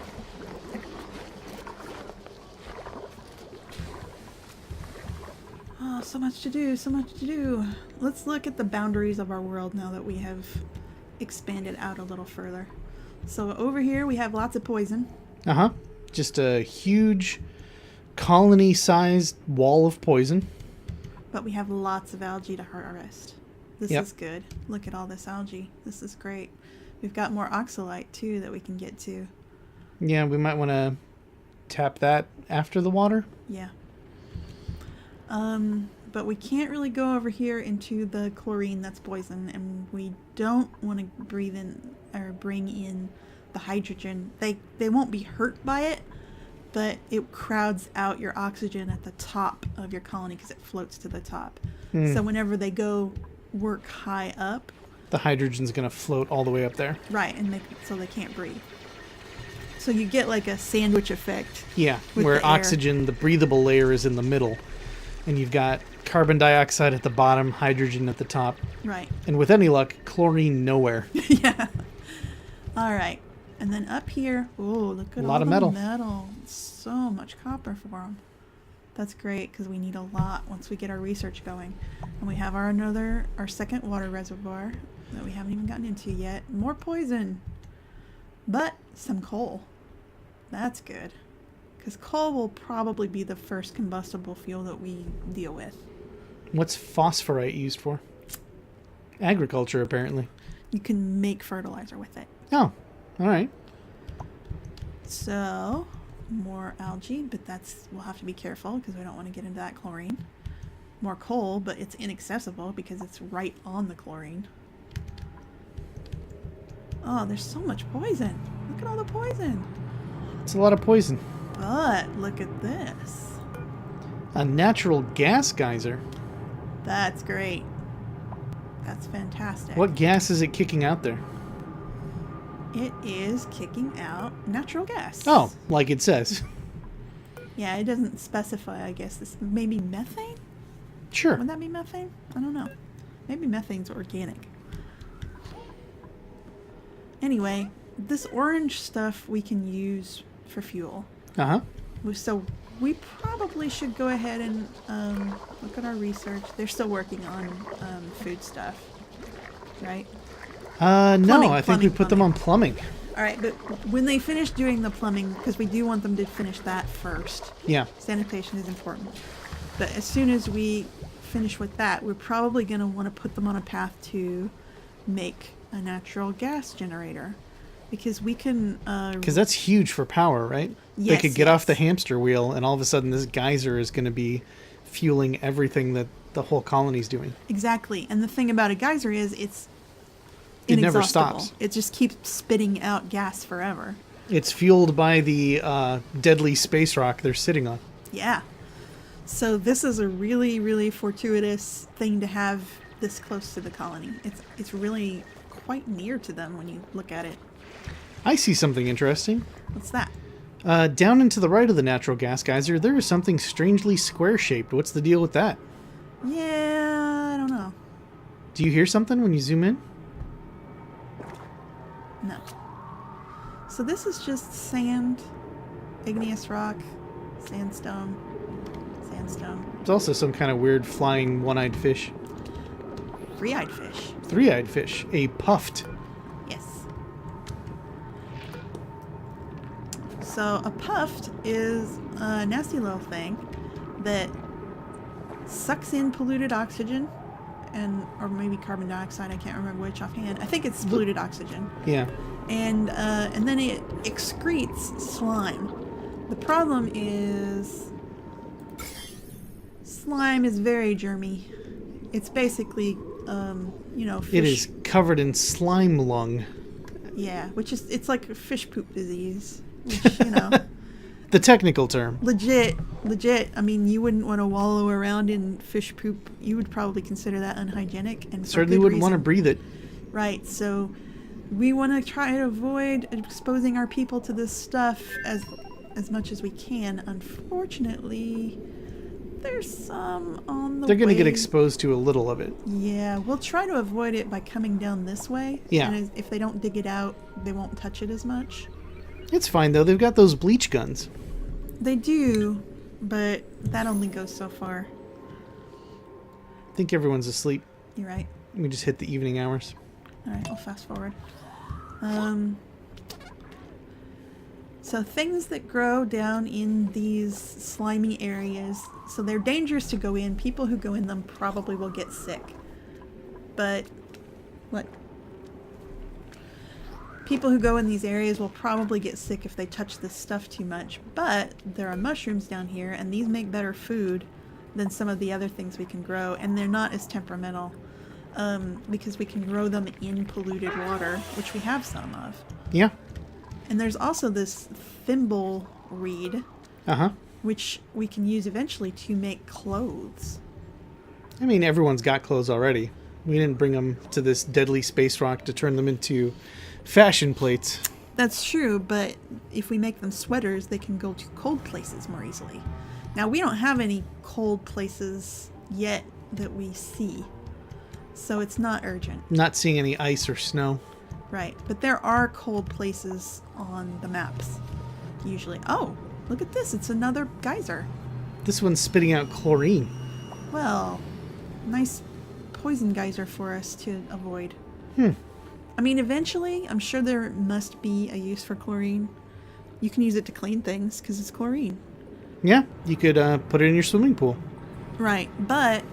S2: Oh, so much to do, so much to do. Let's look at the boundaries of our world now that we have expanded out a little further. So over here we have lots of poison.
S1: Uh-huh. Just a huge colony-sized wall of poison.
S2: But we have lots of algae to harvest. This is good. Look at all this algae. This is great. We've got more oxalite, too, that we can get to.
S1: Yeah, we might want to tap that after the water.
S2: Yeah. But we can't really go over here into the chlorine that's poison, and we don't want to breathe in or bring in the hydrogen. They won't be hurt by it, but it crowds out your oxygen at the top of your colony because it floats to the top. So whenever they go work high up,
S1: the hydrogen's going to float all the way up there.
S2: Right, and so they can't breathe. So you get like a sandwich effect.
S1: Yeah, where oxygen, the breathable layer, is in the middle. And you've got carbon dioxide at the bottom, hydrogen at the top.
S2: Right.
S1: And with any luck, chlorine nowhere.
S2: Yeah. All right. And then up here, oh, look at all the metal. So much copper for them. That's great because we need a lot once we get our research going. And we have our second water reservoir that we haven't even gotten into yet. More poison. But some coal. That's good. Because coal will probably be the first combustible fuel that we deal with.
S1: What's phosphorite used for? Agriculture, apparently.
S2: You can make fertilizer with it.
S1: Oh, all right.
S2: So, more algae, but we'll have to be careful because we don't want to get into that chlorine. More coal, but it's inaccessible because it's right on the chlorine. Oh, there's so much poison. Look at all the poison.
S1: It's a lot of poison.
S2: But look at this.
S1: A natural gas geyser.
S2: That's great. That's fantastic.
S1: What gas is it kicking out there?
S2: It is kicking out natural gas.
S1: Oh, like it says.
S2: Yeah, it doesn't specify, I guess. This maybe methane?
S1: Sure.
S2: Would that be methane? I don't know. Maybe methane's organic. Anyway, this orange stuff we can use for fuel.
S1: Uh-huh.
S2: So we probably should go ahead and look at our research. They're still working on food stuff, right?
S1: No, I think we put them on plumbing.
S2: All right, but when they finish doing the plumbing, because we do want them to finish that first.
S1: Yeah.
S2: Sanitation is important. But as soon as we finish with that, we're probably going to want to put them on a path to make a natural gas generator. Because we can... Because
S1: that's huge for power, right?
S2: Yes,
S1: they could get off the hamster wheel, and all of a sudden this geyser is going to be fueling everything that the whole colony's doing.
S2: Exactly. And the thing about a geyser is
S1: it never stops.
S2: It just keeps spitting out gas forever.
S1: It's fueled by the Deadly Spacerock they're sitting on.
S2: Yeah. So this is a really, really fortuitous thing to have this close to the colony. It's really quite near to them when you look at it.
S1: I see something interesting.
S2: What's that?
S1: Down and to the right of the natural gas geyser, there is something strangely square-shaped. What's the deal with that?
S2: Yeah, I don't know.
S1: Do you hear something when you zoom in?
S2: No. So this is just sand, igneous rock, sandstone.
S1: It's also some kind of weird flying one-eyed fish.
S2: Three-eyed fish.
S1: Three-eyed fish. A puffed.
S2: Yes. So a puffed is a nasty little thing that sucks in polluted oxygen or maybe carbon dioxide. I can't remember which offhand. I think it's polluted oxygen.
S1: Yeah.
S2: And then it excretes slime. The problem is slime is very germy. It's basically, fish.
S1: It is covered in slime lung.
S2: Yeah, it's like a fish poop disease, which,
S1: The technical term.
S2: Legit. I mean, you wouldn't want to wallow around in fish poop. You would probably consider that unhygienic. And
S1: certainly wouldn't want to breathe it.
S2: Right, so we want to try to avoid exposing our people to this stuff as much as we can. Unfortunately, there's some on the way.
S1: They're going to get exposed to a little of it.
S2: Yeah, we'll try to avoid it by coming down this way.
S1: Yeah.
S2: And if they don't dig it out, they won't touch it as much.
S1: It's fine, though. They've got those bleach guns.
S2: They do, but that only goes so far.
S1: think everyone's asleep.
S2: You're right.
S1: We just hit the evening hours.
S2: All right, I'll fast forward. So things that grow down in these slimy areas, so they're dangerous to go in. People who go in them probably will get sick. But what? People who go in these areas will probably get sick if they touch this stuff too much. But there are mushrooms down here, and these make better food than some of the other things we can grow, and they're not as temperamental because we can grow them in polluted water, which we have some of.
S1: Yeah.
S2: And there's also this thimble reed, which we can use eventually to make clothes.
S1: I mean, everyone's got clothes already. We didn't bring them to this Deadly Spacerock to turn them into fashion plates.
S2: That's true, but if we make them sweaters, they can go to cold places more easily. Now, we don't have any cold places yet that we see, so it's not urgent.
S1: Not seeing any ice or snow.
S2: Right, but there are cold places on the maps, usually. Oh, look at this. It's another geyser.
S1: This one's spitting out chlorine.
S2: Well, nice poison geyser for us to avoid. I mean, eventually, I'm sure there must be a use for chlorine. You can use it to clean things because it's chlorine.
S1: Yeah, you could put it in your swimming pool.
S2: Right, but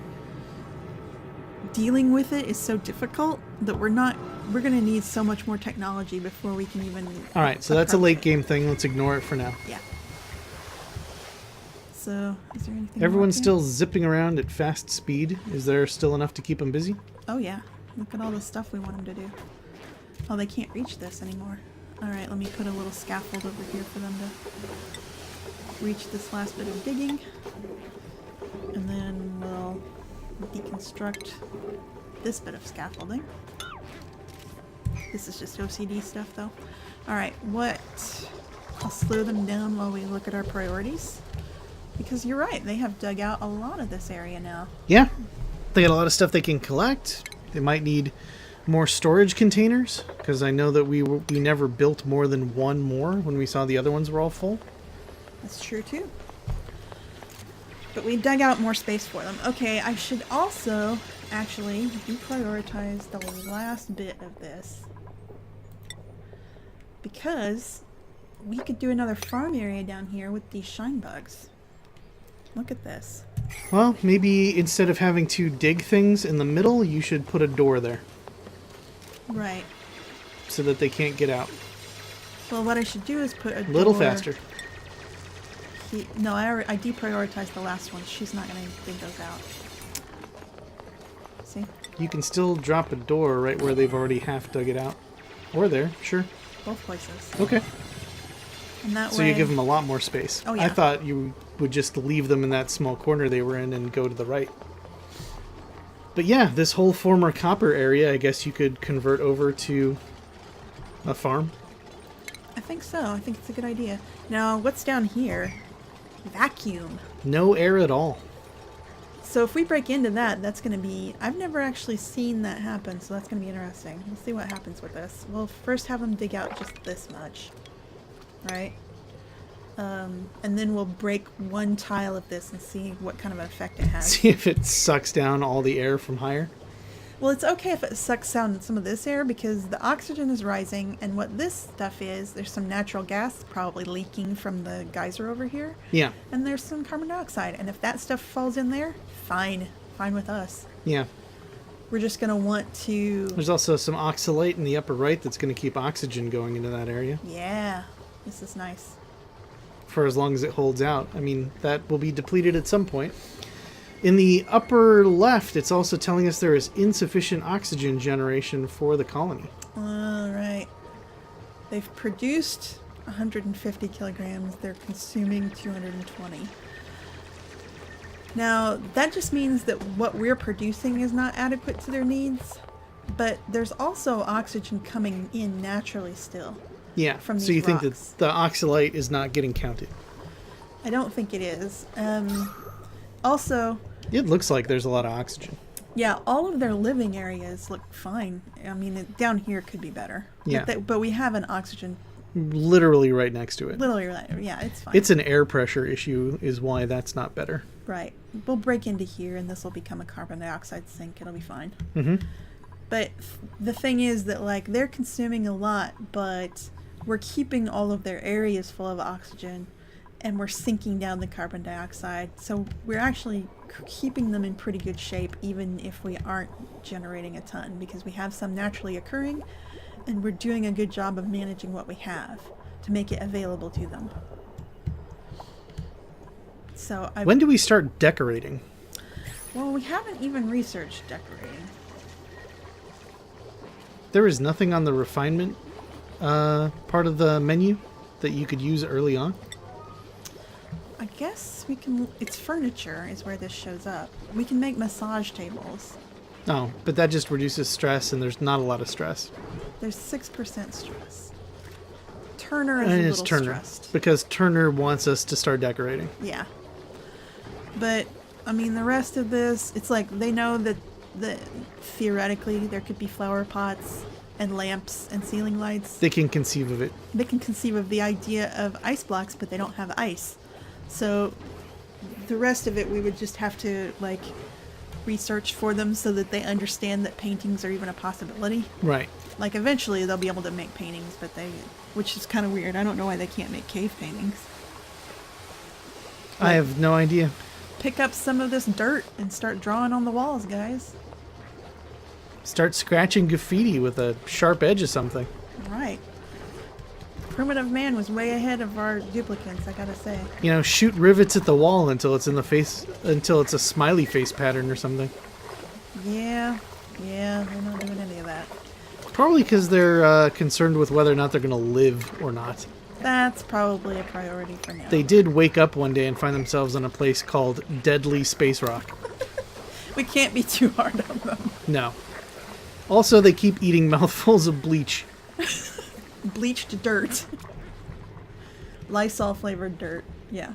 S2: dealing with it is so difficult that we're going to need so much more technology before we can even...
S1: All right, so that's a late game thing. Let's ignore it for now.
S2: Yeah. So, is there anything
S1: Everyone's still zipping around at fast speed. Is there still enough to keep them busy?
S2: Oh, yeah. Look at all the stuff we want them to do. Oh, they can't reach this anymore. All right, let me put a little scaffold over here for them to reach this last bit of digging. And then we'll deconstruct this bit of scaffolding. This is just OCD stuff, though. All right, I'll slow them down while we look at our priorities. Because you're right, they have dug out a lot of this area now.
S1: Yeah, they got a lot of stuff they can collect. They might need more storage containers, because I know that we never built more than one more when we saw the other ones were all full.
S2: That's true, too. But we dug out more space for them. Okay, I should also actually deprioritize the last bit of this. Because we could do another farm area down here with these shine bugs. Look at this.
S1: Well, maybe instead of having to dig things in the middle, you should put a door there.
S2: Right.
S1: So that they can't get out.
S2: Well, what I should do is put a door...
S1: Little faster.
S2: No, I deprioritized the last one. She's not going to dig those out. See?
S1: You can still drop a door right where they've already half dug it out. Or there, sure.
S2: Both places.
S1: Okay.
S2: And that
S1: so
S2: way...
S1: you give them a lot more space.
S2: Oh, yeah.
S1: I thought you would just leave them in that small corner they were in and go to the right. But yeah, this whole former copper area, I guess you could convert over to a farm.
S2: I think so. I think it's a good idea. Now, what's down here? Vacuum.
S1: No air at all.
S2: So if we break into that, that's going to be... I've never actually seen that happen, so that's going to be interesting. We'll see what happens with this. We'll first have them dig out just this much. Right? And then we'll break one tile of this and see what kind of effect it has.
S1: See if it sucks down all the air from higher.
S2: Well, it's okay if it sucks down some of this air because the oxygen is rising, and what this stuff is, there's some natural gas probably leaking from the geyser over here.
S1: Yeah.
S2: And there's some carbon dioxide, and if that stuff falls in there, fine with us.
S1: Yeah.
S2: We're just going to want to...
S1: There's also some oxalate in the upper right that's going to keep oxygen going into that area.
S2: Yeah. This is nice.
S1: For as long as it holds out. I mean, that will be depleted at some point. In the upper left, it's also telling us there is insufficient oxygen generation for the colony.
S2: All right. They've produced 150 kilograms. They're consuming 220. Now, that just means that what we're producing is not adequate to their needs, but there's also oxygen coming in naturally still.
S1: Yeah,
S2: from these
S1: so you
S2: rocks.
S1: think that the oxalate is not getting counted?
S2: I don't think it is. Also...
S1: It looks like there's a lot of oxygen.
S2: Yeah, all of their living areas look fine. I mean, down here could be better.
S1: Yeah.
S2: But we have an oxygen
S1: Literally right next to it.
S2: Literally right. Yeah, it's fine.
S1: It's an air pressure issue is why that's not better.
S2: Right. We'll break into here and this will become a carbon dioxide sink. It'll be fine.
S1: Mm-hmm.
S2: But the thing is that, like, they're consuming a lot, but we're keeping all of their areas full of oxygen and we're sinking down the carbon dioxide. So we're actually keeping them in pretty good shape even if we aren't generating a ton, because we have some naturally occurring and we're doing a good job of managing what we have to make it available to them. So
S1: when do we start decorating?
S2: Well, we haven't even researched decorating.
S1: There is nothing on the refinement part of the menu that you could use early on?
S2: I guess we can... It's furniture is where this shows up. We can make massage tables.
S1: Oh, but that just reduces stress, and there's not a lot of stress.
S2: There's 6% stress. Turner is a little stressed.
S1: Because Turner wants us to start decorating.
S2: Yeah. But, I mean, the rest of this, it's like they know that theoretically there could be flower pots and lamps and ceiling lights.
S1: They can conceive of it.
S2: They can conceive of the idea of ice blocks, but they don't have ice. So the rest of it we would just have to, like, research for them so that they understand that paintings are even a possibility.
S1: Right.
S2: Like, eventually they'll be able to make paintings, but which is kind of weird. I don't know why they can't make cave paintings.
S1: I have no idea.
S2: Pick up some of this dirt and start drawing on the walls, guys.
S1: Start scratching graffiti with a sharp edge of something.
S2: Right. Primitive man was way ahead of our duplicates, I gotta say.
S1: You know, shoot rivets at the wall until it's in the face, until it's a smiley face pattern or something.
S2: Yeah, they're not doing any of that.
S1: Probably because they're concerned with whether or not they're going to live or not.
S2: That's probably a priority for now.
S1: They did wake up one day and find themselves in a place called Deadly Spacerock.
S2: We can't be too hard on them.
S1: No. Also, they keep eating mouthfuls of bleach.
S2: Bleached dirt. Lysol flavored dirt. Yeah.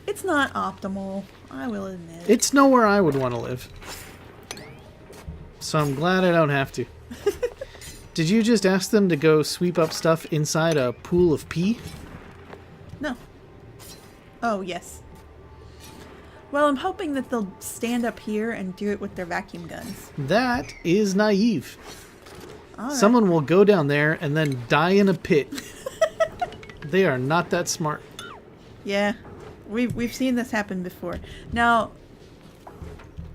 S2: It's not optimal, I will admit.
S1: It's nowhere I would want to live. So I'm glad I don't have to. Did you just ask them to go sweep up stuff inside a pool of pee?
S2: No. Oh, yes. Well, I'm hoping that they'll stand up here and do it with their vacuum guns.
S1: That is naive.
S2: All right.
S1: Someone will go down there and then die in a pit. They are not that smart.
S2: Yeah. We've seen this happen before. Now,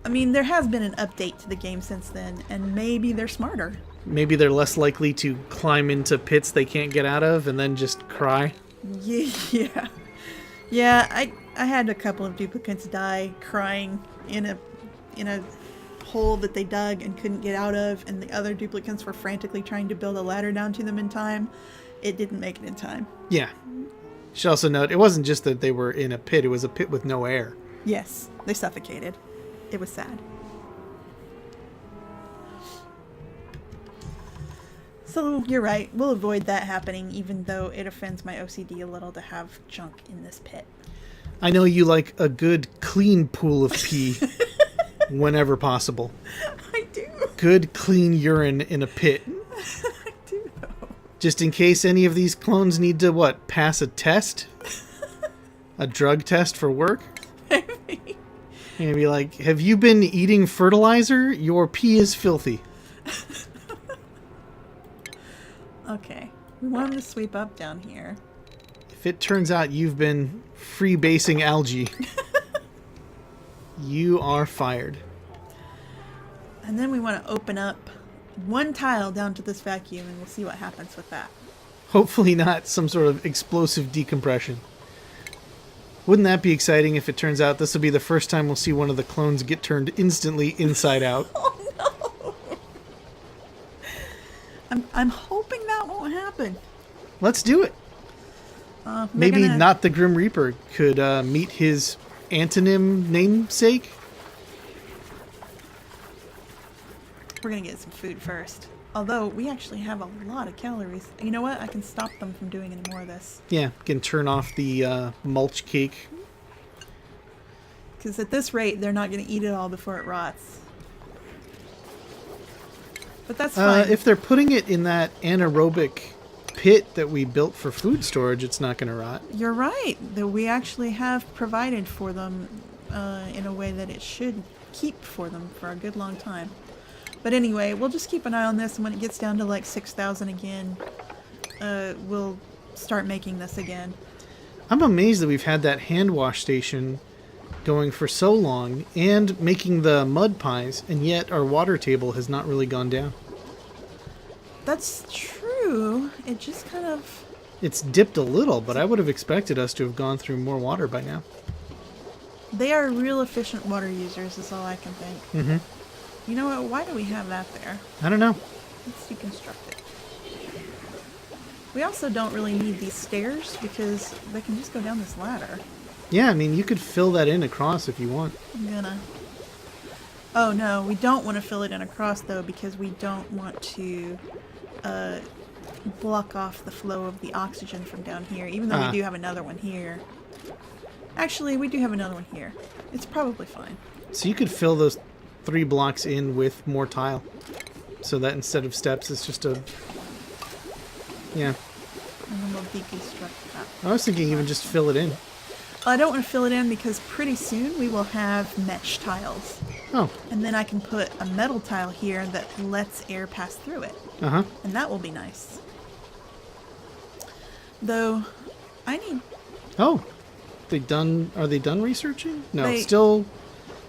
S2: I mean, there has been an update to the game since then, and maybe they're smarter.
S1: Maybe they're less likely to climb into pits they can't get out of and then just cry.
S2: Yeah. Yeah, I had a couple of duplicates die crying in a hole that they dug and couldn't get out of, and the other duplicates were frantically trying to build a ladder down to them in time. It didn't make it in time.
S1: Yeah. You should also note, it wasn't just that they were in a pit, it was a pit with no air.
S2: Yes, they suffocated. It was sad. So, you're right. We'll avoid that happening, even though it offends my OCD a little to have junk in this pit.
S1: I know you like a good, clean pool of pee whenever possible.
S2: I do.
S1: Good, clean urine in a pit.
S2: I do, though.
S1: Just in case any of these clones need to, pass a test? A drug test for work?
S2: Maybe.
S1: You're gonna be like, have you been eating fertilizer? Your pee is filthy.
S2: Okay. We want them to sweep up down here.
S1: If it turns out you've been freebasing algae, you are fired.
S2: And then we want to open up one tile down to this vacuum, and we'll see what happens with that.
S1: Hopefully not some sort of explosive decompression. Wouldn't that be exciting if it turns out this will be the first time we'll see one of the clones get turned instantly inside out?
S2: Oh no! I'm hoping that won't happen.
S1: Let's do it. Maybe not the Grim Reaper could meet his antonym namesake.
S2: We're gonna get some food first. Although we actually have a lot of calories. You know what? I can stop them from doing any more of this.
S1: Yeah, can turn off the mulch cake.
S2: Because at this rate, they're not gonna eat it all before it rots. But that's fine.
S1: If they're putting it in that anaerobic pit that we built for food storage, it's not going to rot.
S2: You're right. That we actually have provided for them in a way that it should keep for them for a good long time. But anyway, we'll just keep an eye on this, and when it gets down to like 6,000 again, we'll start making this again.
S1: I'm amazed that we've had that hand wash station going for so long and making the mud pies, and yet our water table has not really gone down.
S2: That's true. It just kind of...
S1: It's dipped a little, but I would have expected us to have gone through more water by now.
S2: They are real efficient water users, is all I can think.
S1: Mm-hmm.
S2: You know what? Why do we have that there?
S1: I don't know.
S2: Let's deconstruct it. We also don't really need these stairs because they can just go down this ladder.
S1: Yeah, I mean, you could fill that in across if you want.
S2: I'm gonna... Oh, no, we don't want to fill it in across, though, because we don't want to block off the flow of the oxygen from down here, even though we do have another one here. Actually, we do have another one here. It's probably fine.
S1: So you could fill those 3 blocks in with more tile. So that instead of steps, it's just a... Yeah.
S2: And then we'll deconstruct that.
S1: I was thinking even just fill it in.
S2: I don't want to fill it in because pretty soon we will have mesh tiles.
S1: Oh.
S2: And then I can put a metal tile here that lets air pass through it.
S1: Uh-huh.
S2: And that will be nice. Though, I need...
S1: Oh. Are they done researching? No,
S2: still...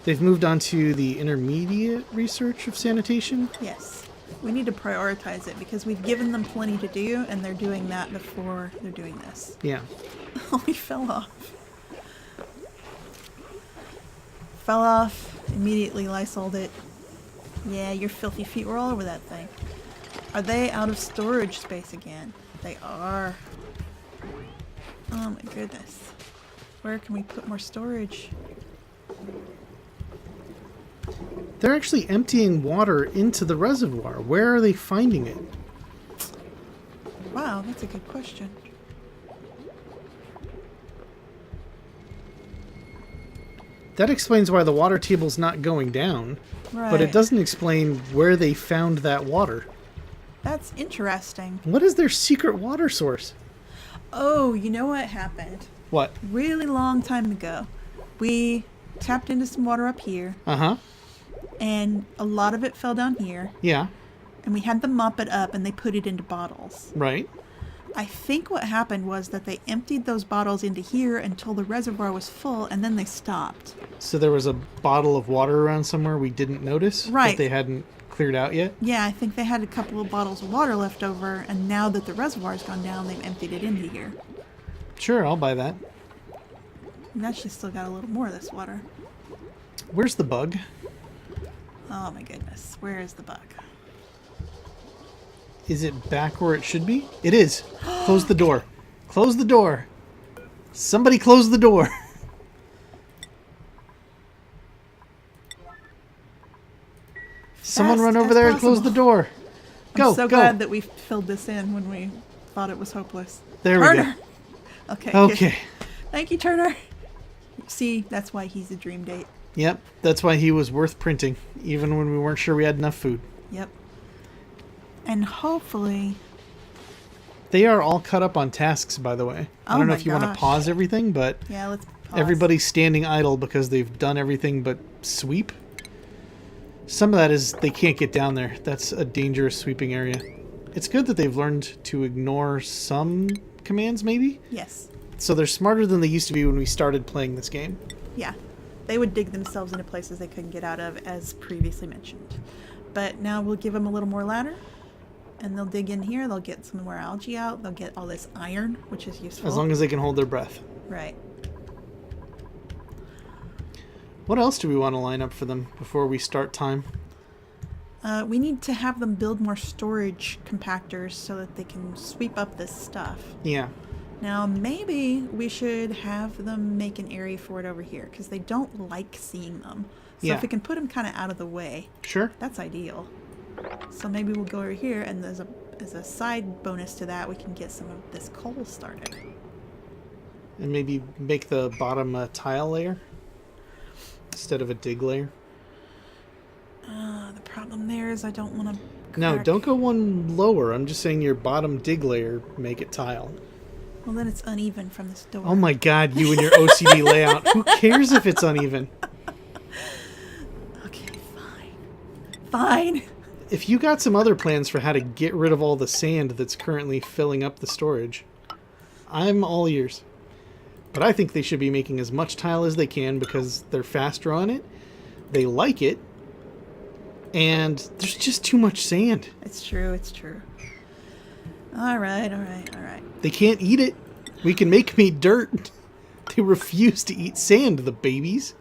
S1: They've moved on to the intermediate research of sanitation?
S2: Yes. We need to prioritize it because we've given them plenty to do, and they're doing that before they're doing this.
S1: Yeah.
S2: Oh, he fell off. Fell off, immediately lysoled it. Yeah, your filthy feet were all over that thing. Are they out of storage space again? They are. Oh my goodness. Where can we put more storage?
S1: They're actually emptying water into the reservoir. Where are they finding it?
S2: Wow, that's a good question.
S1: That explains why the water table's not going down.
S2: Right.
S1: But it doesn't explain where they found that water.
S2: That's interesting.
S1: What is their secret water source?
S2: Oh, you know what happened?
S1: What?
S2: Really long time ago. We tapped into some water up here.
S1: Uh-huh.
S2: And a lot of it fell down here.
S1: Yeah.
S2: And we had them mop it up and they put it into bottles.
S1: Right.
S2: I think what happened was that they emptied those bottles into here until the reservoir was full, and then they stopped.
S1: So there was a bottle of water around somewhere we didn't notice?
S2: Right.
S1: That they hadn't cleared out yet? Yeah,
S2: I think they had a couple of bottles of water left over, and now that the reservoir's gone down, they've emptied it into here.
S1: Sure, I'll buy that.
S2: We've actually still got a little more of this water.
S1: Where's the bug?
S2: Oh my goodness, where is the bug?
S1: Is it back where it should be? It is. Close the door. Close the door. Somebody close the door. Someone run over there and close the door. Go,
S2: I'm so
S1: go.
S2: glad that we filled this in when we thought it was hopeless.
S1: There
S2: Turner.
S1: we go.
S2: Okay.
S1: Okay.
S2: Good. Thank you, Turner. See, that's why he's a dream date.
S1: Yep, that's why he was worth printing, even when we weren't sure we had enough food.
S2: Yep. And hopefully...
S1: They are all cut up on tasks, by the way. I don't know if you want to pause everything, but
S2: yeah, let's pause.
S1: Everybody's standing idle because they've done everything but sweep. Some of that is they can't get down there. That's a dangerous sweeping area. It's good that they've learned to ignore some commands, maybe?
S2: Yes.
S1: So they're smarter than they used to be when we started playing this game.
S2: Yeah. They would dig themselves into places they couldn't get out of, as previously mentioned. But now we'll give them a little more ladder. And they'll dig in here, they'll get some more algae out, they'll get all this iron, which is useful.
S1: As long as they can hold their breath.
S2: Right.
S1: What else do we want to line up for them before we start time?
S2: We need to have them build more storage compactors so that they can sweep up this stuff.
S1: Yeah.
S2: Now, maybe we should have them make an area for it over here, because they don't like seeing them. So if we can put them kind of out of the way,
S1: sure,
S2: that's ideal. So maybe we'll go over here, and as a side bonus to that, we can get some of this coal started.
S1: And maybe make the bottom a tile layer instead of a dig layer.
S2: The problem there is I don't want to
S1: No, don't go one lower. I'm just saying your bottom dig layer, make it tile.
S2: Well, then it's uneven from this door.
S1: Oh my god, you and your OCD layout. Who cares if it's uneven?
S2: Okay, fine. Fine.
S1: If you got some other plans for how to get rid of all the sand that's currently filling up the storage, I'm all ears. But I think they should be making as much tile as they can because they're faster on it. They like it. And there's just too much sand.
S2: It's true, it's true. All right.
S1: They can't eat it. We can make them eat dirt. They refuse to eat sand, the babies.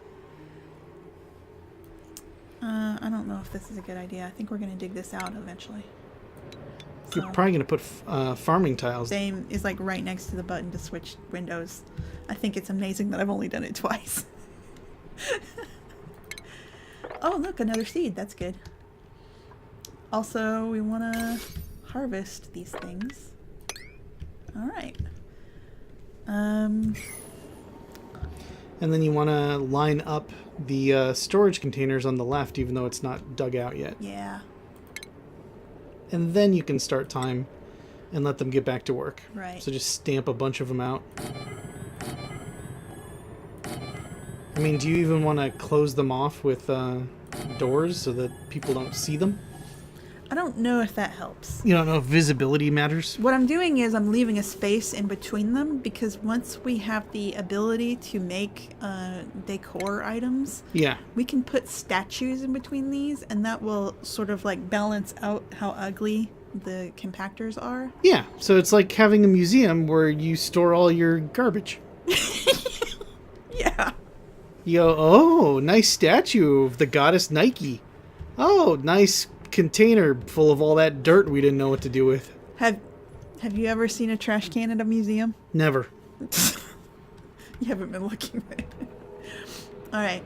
S2: I don't know if this is a good idea. I think we're going to dig this out eventually.
S1: You're probably going to put farming tiles.
S2: Same is like right next to the button to switch windows. I think it's amazing that I've only done it twice. Oh, look, another seed. That's good. Also, we want to harvest these things. All right.
S1: And then you want to line up the storage containers on the left, even though it's not dug out yet.
S2: Yeah.
S1: And then you can start time and let them get back to work.
S2: Right.
S1: So just stamp a bunch of them out. I mean, do you even want to close them off with doors so that people don't see them?
S2: I don't know if that helps.
S1: You don't know if visibility matters?
S2: What I'm doing is I'm leaving a space in between them because once we have the ability to make decor items,
S1: yeah,
S2: we can put statues in between these, and that will sort of like balance out how ugly the compactors are.
S1: Yeah, so it's like having a museum where you store all your garbage.
S2: Yeah.
S1: You go, oh, nice statue of the goddess Nike. Oh, nice container full of all that dirt we didn't know what to do with.
S2: Have you ever seen a trash can at a museum?
S1: Never.
S2: You haven't been looking at it. All right.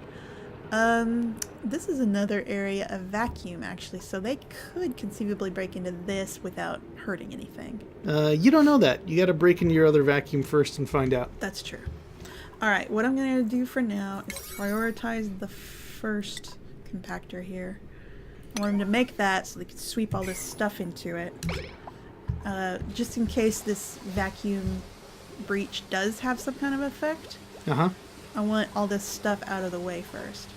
S2: This is another area of vacuum, actually, so they could conceivably break into this without hurting anything.
S1: You don't know that. You got to break into your other vacuum first and find out.
S2: That's true. All right, what I'm going to do for now is prioritize the first compactor here. I want them to make that so they can sweep all this stuff into it. Just in case this vacuum breach does have some kind of effect.
S1: Uh-huh.
S2: I want all this stuff out of the way first.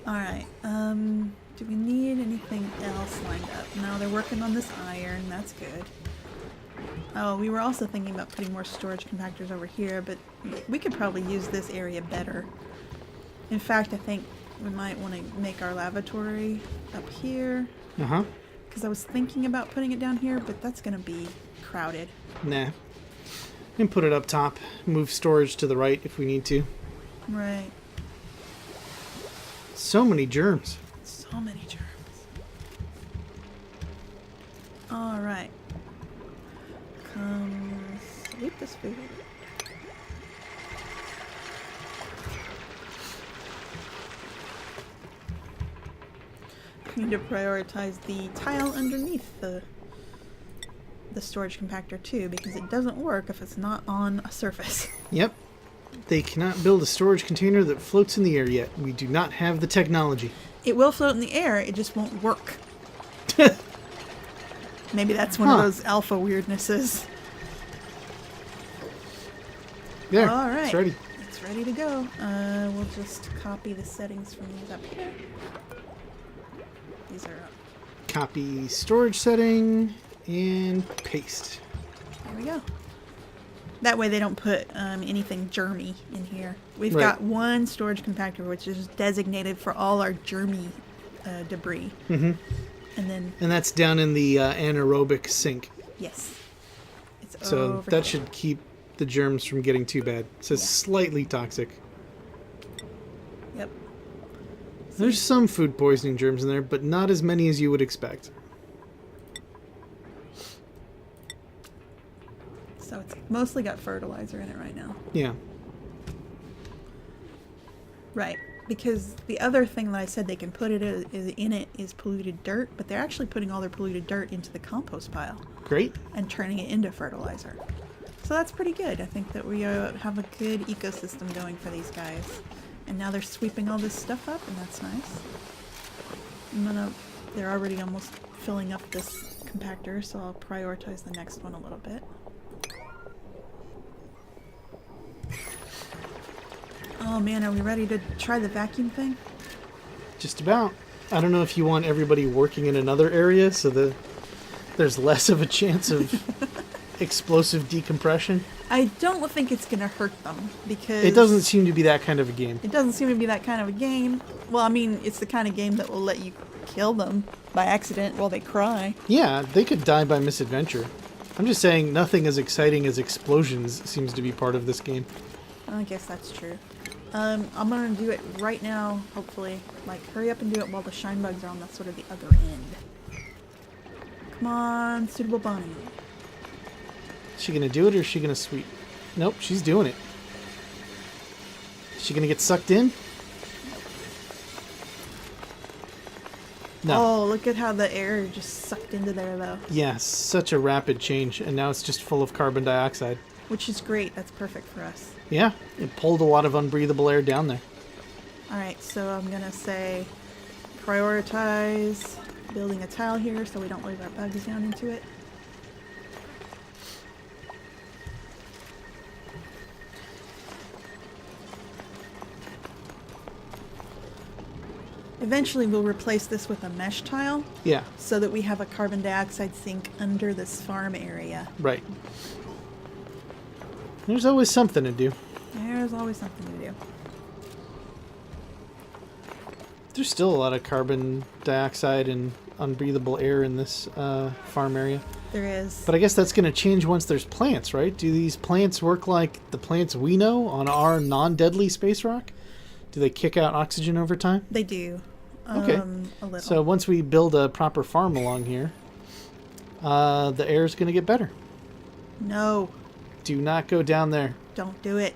S2: Alright, do we need anything else lined up? No, they're working on this iron, that's good. Oh, we were also thinking about putting more storage compactors over here, but we could probably use this area better. In fact, I think we might want to make our lavatory up here.
S1: Uh-huh.
S2: Because I was thinking about putting it down here, but that's going to be crowded.
S1: Nah. You can put it up top. Move storage to the right if we need to.
S2: Right.
S1: So many germs.
S2: So many germs. Alright. Come sweep this food. We need to prioritize the tile underneath the storage compactor too, because it doesn't work if it's not on a surface.
S1: Yep. They cannot build a storage container that floats in the air yet. We do not have the technology.
S2: It will float in the air, it just won't work. Maybe that's one of those alpha weirdnesses.
S1: There,
S2: all right.
S1: it's ready.
S2: It's ready to go. We'll just copy the settings from these up here. These are up.
S1: Copy storage setting and paste.
S2: There we go. That way they don't put anything germy in here. We've
S1: Right.
S2: got one storage compactor which is designated for all our germy debris.
S1: Mm-hmm.
S2: And
S1: that's down in the anaerobic sink.
S2: yes. It's
S1: So
S2: over
S1: that
S2: here.
S1: should keep the germs from getting too bad. It says slightly toxic.
S2: Yep.
S1: There's some food poisoning germs in there, but not as many as you would expect.
S2: So it's mostly got fertilizer in it right now.
S1: Yeah.
S2: Right. Because the other thing that I said they can put it in it is polluted dirt, but they're actually putting all their polluted dirt into the compost pile.
S1: Great.
S2: And turning it into fertilizer. So that's pretty good. I think that we have a good ecosystem going for these guys. And now they're sweeping all this stuff up, and that's nice. They're already almost filling up this compactor, so I'll prioritize the next one a little bit. Oh man, are we ready to try the vacuum thing?
S1: Just about. I don't know if you want everybody working in another area so that there's less of a chance of explosive decompression.
S2: I don't think it's going to hurt them because...
S1: It doesn't seem to be that kind of a game.
S2: It doesn't seem to be that kind of a game. Well, I mean, it's the kind of game that will let you kill them by accident while they cry.
S1: Yeah, they could die by misadventure. I'm just saying nothing as exciting as explosions seems to be part of this game.
S2: I guess that's true. I'm going to do it right now, hopefully. Like, hurry up and do it while the shine bugs are on the sort of the other end. Come on, suitable Bonnie.
S1: Is she going to do it or is she going to sweep? Nope, she's doing it. Is she going to get sucked in? No.
S2: Oh, look at how the air just sucked into there, though.
S1: Yeah, such a rapid change, and now it's just full of carbon dioxide.
S2: Which is great. That's perfect for us.
S1: Yeah, it pulled a lot of unbreathable air down there.
S2: Alright, so I'm going to say prioritize building a tile here so we don't lose our bugs down into it. Eventually we'll replace this with a mesh tile.
S1: Yeah.
S2: So that we have a carbon dioxide sink under this farm area.
S1: Right. There's always something to do.
S2: There's always something to do.
S1: There's still a lot of carbon dioxide and unbreathable air in this farm area.
S2: There is.
S1: But I guess that's going to change once there's plants, right? Do these plants work like the plants we know on our non-deadly space rock? Do they kick out oxygen over time?
S2: They do.
S1: Okay.
S2: A little.
S1: So once we build a proper farm along here, the air is going to get better.
S2: No.
S1: Do not go down there.
S2: Don't do it.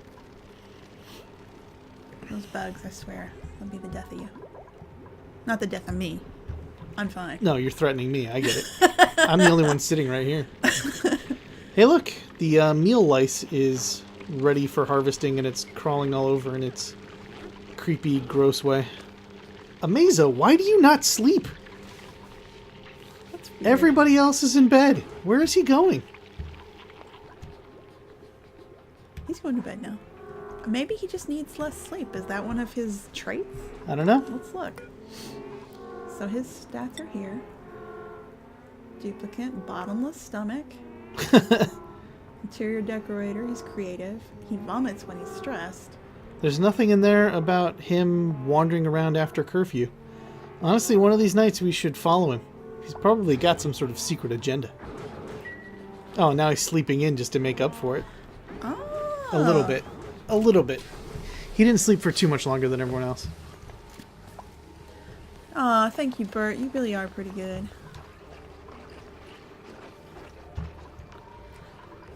S2: Those bugs, I swear, will be the death of you. Not the death of me. I'm fine.
S1: No, you're threatening me. I get it. I'm the only one sitting right here. Hey, look. The meal lice is ready for harvesting, and it's crawling all over in its creepy, gross way. Amazo, why do you not sleep?
S2: That's weird.
S1: Everybody else is in bed. Where is he going?
S2: He's going to bed now. Maybe he just needs less sleep. Is that one of his traits?
S1: I don't know.
S2: Let's look. So his stats are here. Duplicate, bottomless stomach. Interior decorator, he's creative. He vomits when he's stressed.
S1: There's nothing in there about him wandering around after curfew. Honestly, one of these nights we should follow him. He's probably got some sort of secret agenda. Oh, now he's sleeping in just to make up for it.
S2: Oh.
S1: A little bit. A little bit. He didn't sleep for too much longer than everyone else.
S2: Aw, thank you, Burt. You really are pretty good.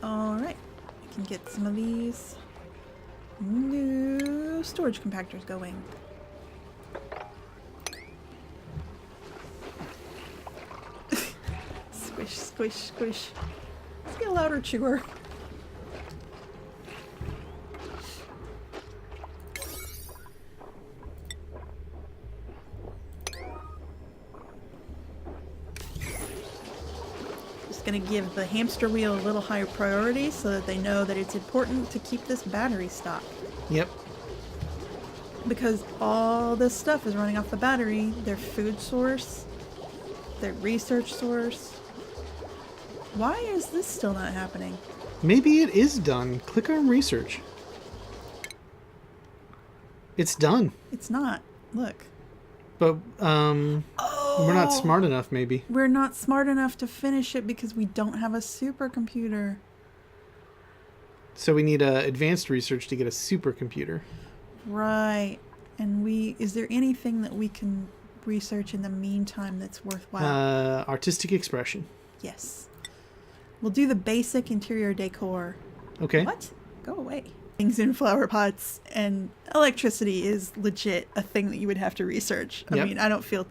S2: Alright. I can get some of these new storage compactors going. Squish, squish, squish. Let's get a louder chewer. Going to give the hamster wheel a little higher priority so that they know that it's important to keep this battery stocked.
S1: Yep.
S2: Because all this stuff is running off the battery, their food source, their research source. Why is this still not happening?
S1: Maybe it is done. Click on research. It's done.
S2: It's not. Look.
S1: But, we're not smart enough, maybe.
S2: We're not smart enough to finish it because we don't have a supercomputer.
S1: So we need advanced research to get a supercomputer.
S2: Right. And is there anything that we can research in the meantime that's worthwhile?
S1: Artistic expression.
S2: Yes. We'll do the basic interior decor.
S1: Okay.
S2: What? Go away. Things in flower pots, and electricity is legit a thing that you would have to research. I mean, I don't feel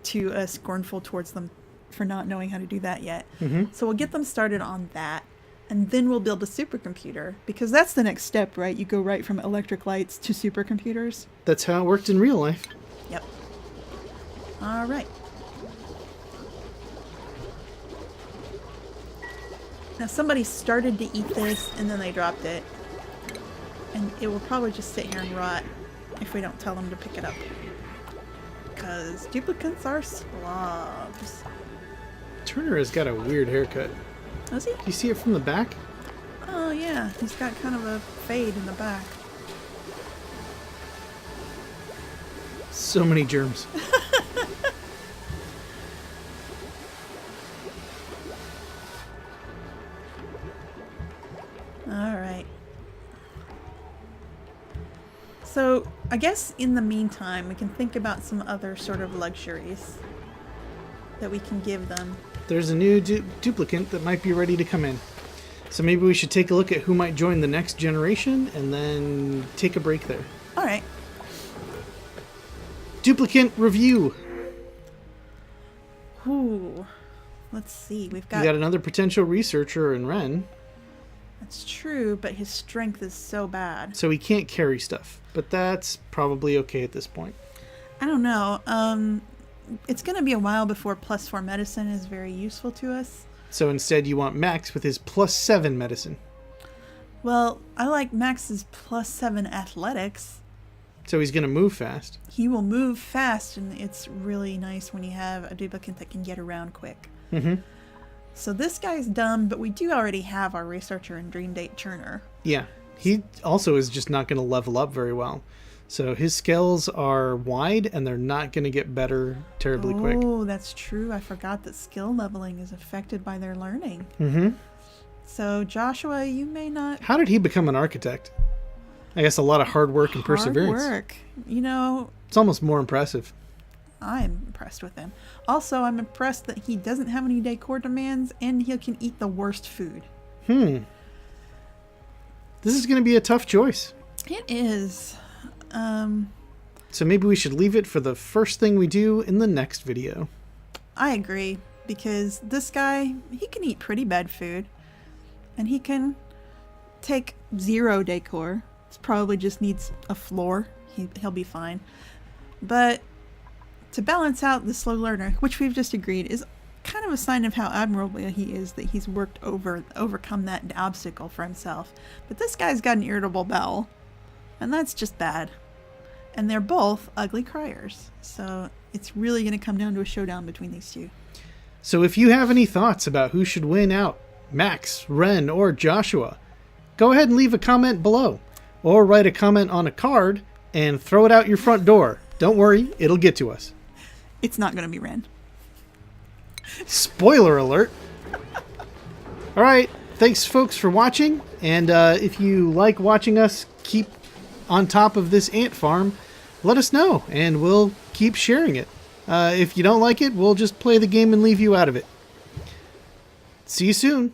S2: too scornful towards them for not knowing how to do that yet.
S1: Mm-hmm.
S2: So we'll get them started on that, and then we'll build a supercomputer, because that's the next step, right? You go right from electric lights to supercomputers.
S1: That's how it worked in real life.
S2: Yep. All right. Now somebody started to eat this and then they dropped it. And it will probably just sit here and rot if we don't tell them to pick it up. Because duplicates are slobs.
S1: Turner has got a weird haircut.
S2: Does he?
S1: Do you see it from the back?
S2: Oh yeah, he's got kind of a fade in the back.
S1: So many germs.
S2: Alright. So, I guess in the meantime, we can think about some other sort of luxuries that we can give them.
S1: There's a new duplicant that might be ready to come in. So maybe we should take a look at who might join the next generation and then take a break there.
S2: Alright.
S1: Duplicant review.
S2: Ooh. Let's see.
S1: We got another potential researcher in Ren.
S2: That's true, but his strength is so bad.
S1: So he can't carry stuff. But that's probably okay at this point.
S2: I don't know. It's going to be a while before +4 medicine is very useful to us.
S1: So instead you want Max with his +7 medicine.
S2: Well, I like Max's +7 athletics.
S1: So he's going to move fast.
S2: He will move fast, and it's really nice when you have a duplicate that can get around quick.
S1: Mm-hmm.
S2: So this guy's dumb, but we do already have our researcher in Dream Date Churner.
S1: Yeah. He also is just not going to level up very well. So his skills are wide, and they're not going to get better terribly quick.
S2: Oh, that's true. I forgot that skill leveling is affected by their learning.
S1: Mm-hmm.
S2: So Joshua, you may not...
S1: How did he become an architect? I guess a lot of hard work and perseverance.
S2: Hard work. You know...
S1: It's almost more impressive.
S2: I'm impressed with him. Also, I'm impressed that he doesn't have any decor demands, and he can eat the worst food.
S1: This is going to be a tough choice.
S2: It is.
S1: So maybe we should leave it for the first thing we do in the next video.
S2: I agree, because this guy, he can eat pretty bad food, and he can take 0 decor. It probably just needs a floor. He'll be fine. But to balance out the slow learner, which we've just agreed is kind of a sign of how admirable he is, that he's worked overcome that obstacle for himself. But this guy's got an irritable bowel, and that's just bad. And they're both ugly criers, so it's really going to come down to a showdown between these two.
S1: So if you have any thoughts about who should win out, Max, Ren, or Joshua, go ahead and leave a comment below, or write a comment on a card and throw it out your front door. Don't worry, it'll get to us.
S2: It's not going to be Ren.
S1: Spoiler alert. All right, thanks folks for watching, and if you like watching us keep on top of this ant farm, let us know and we'll keep sharing it. If you don't like it, we'll just play the game and leave you out of it. See you soon.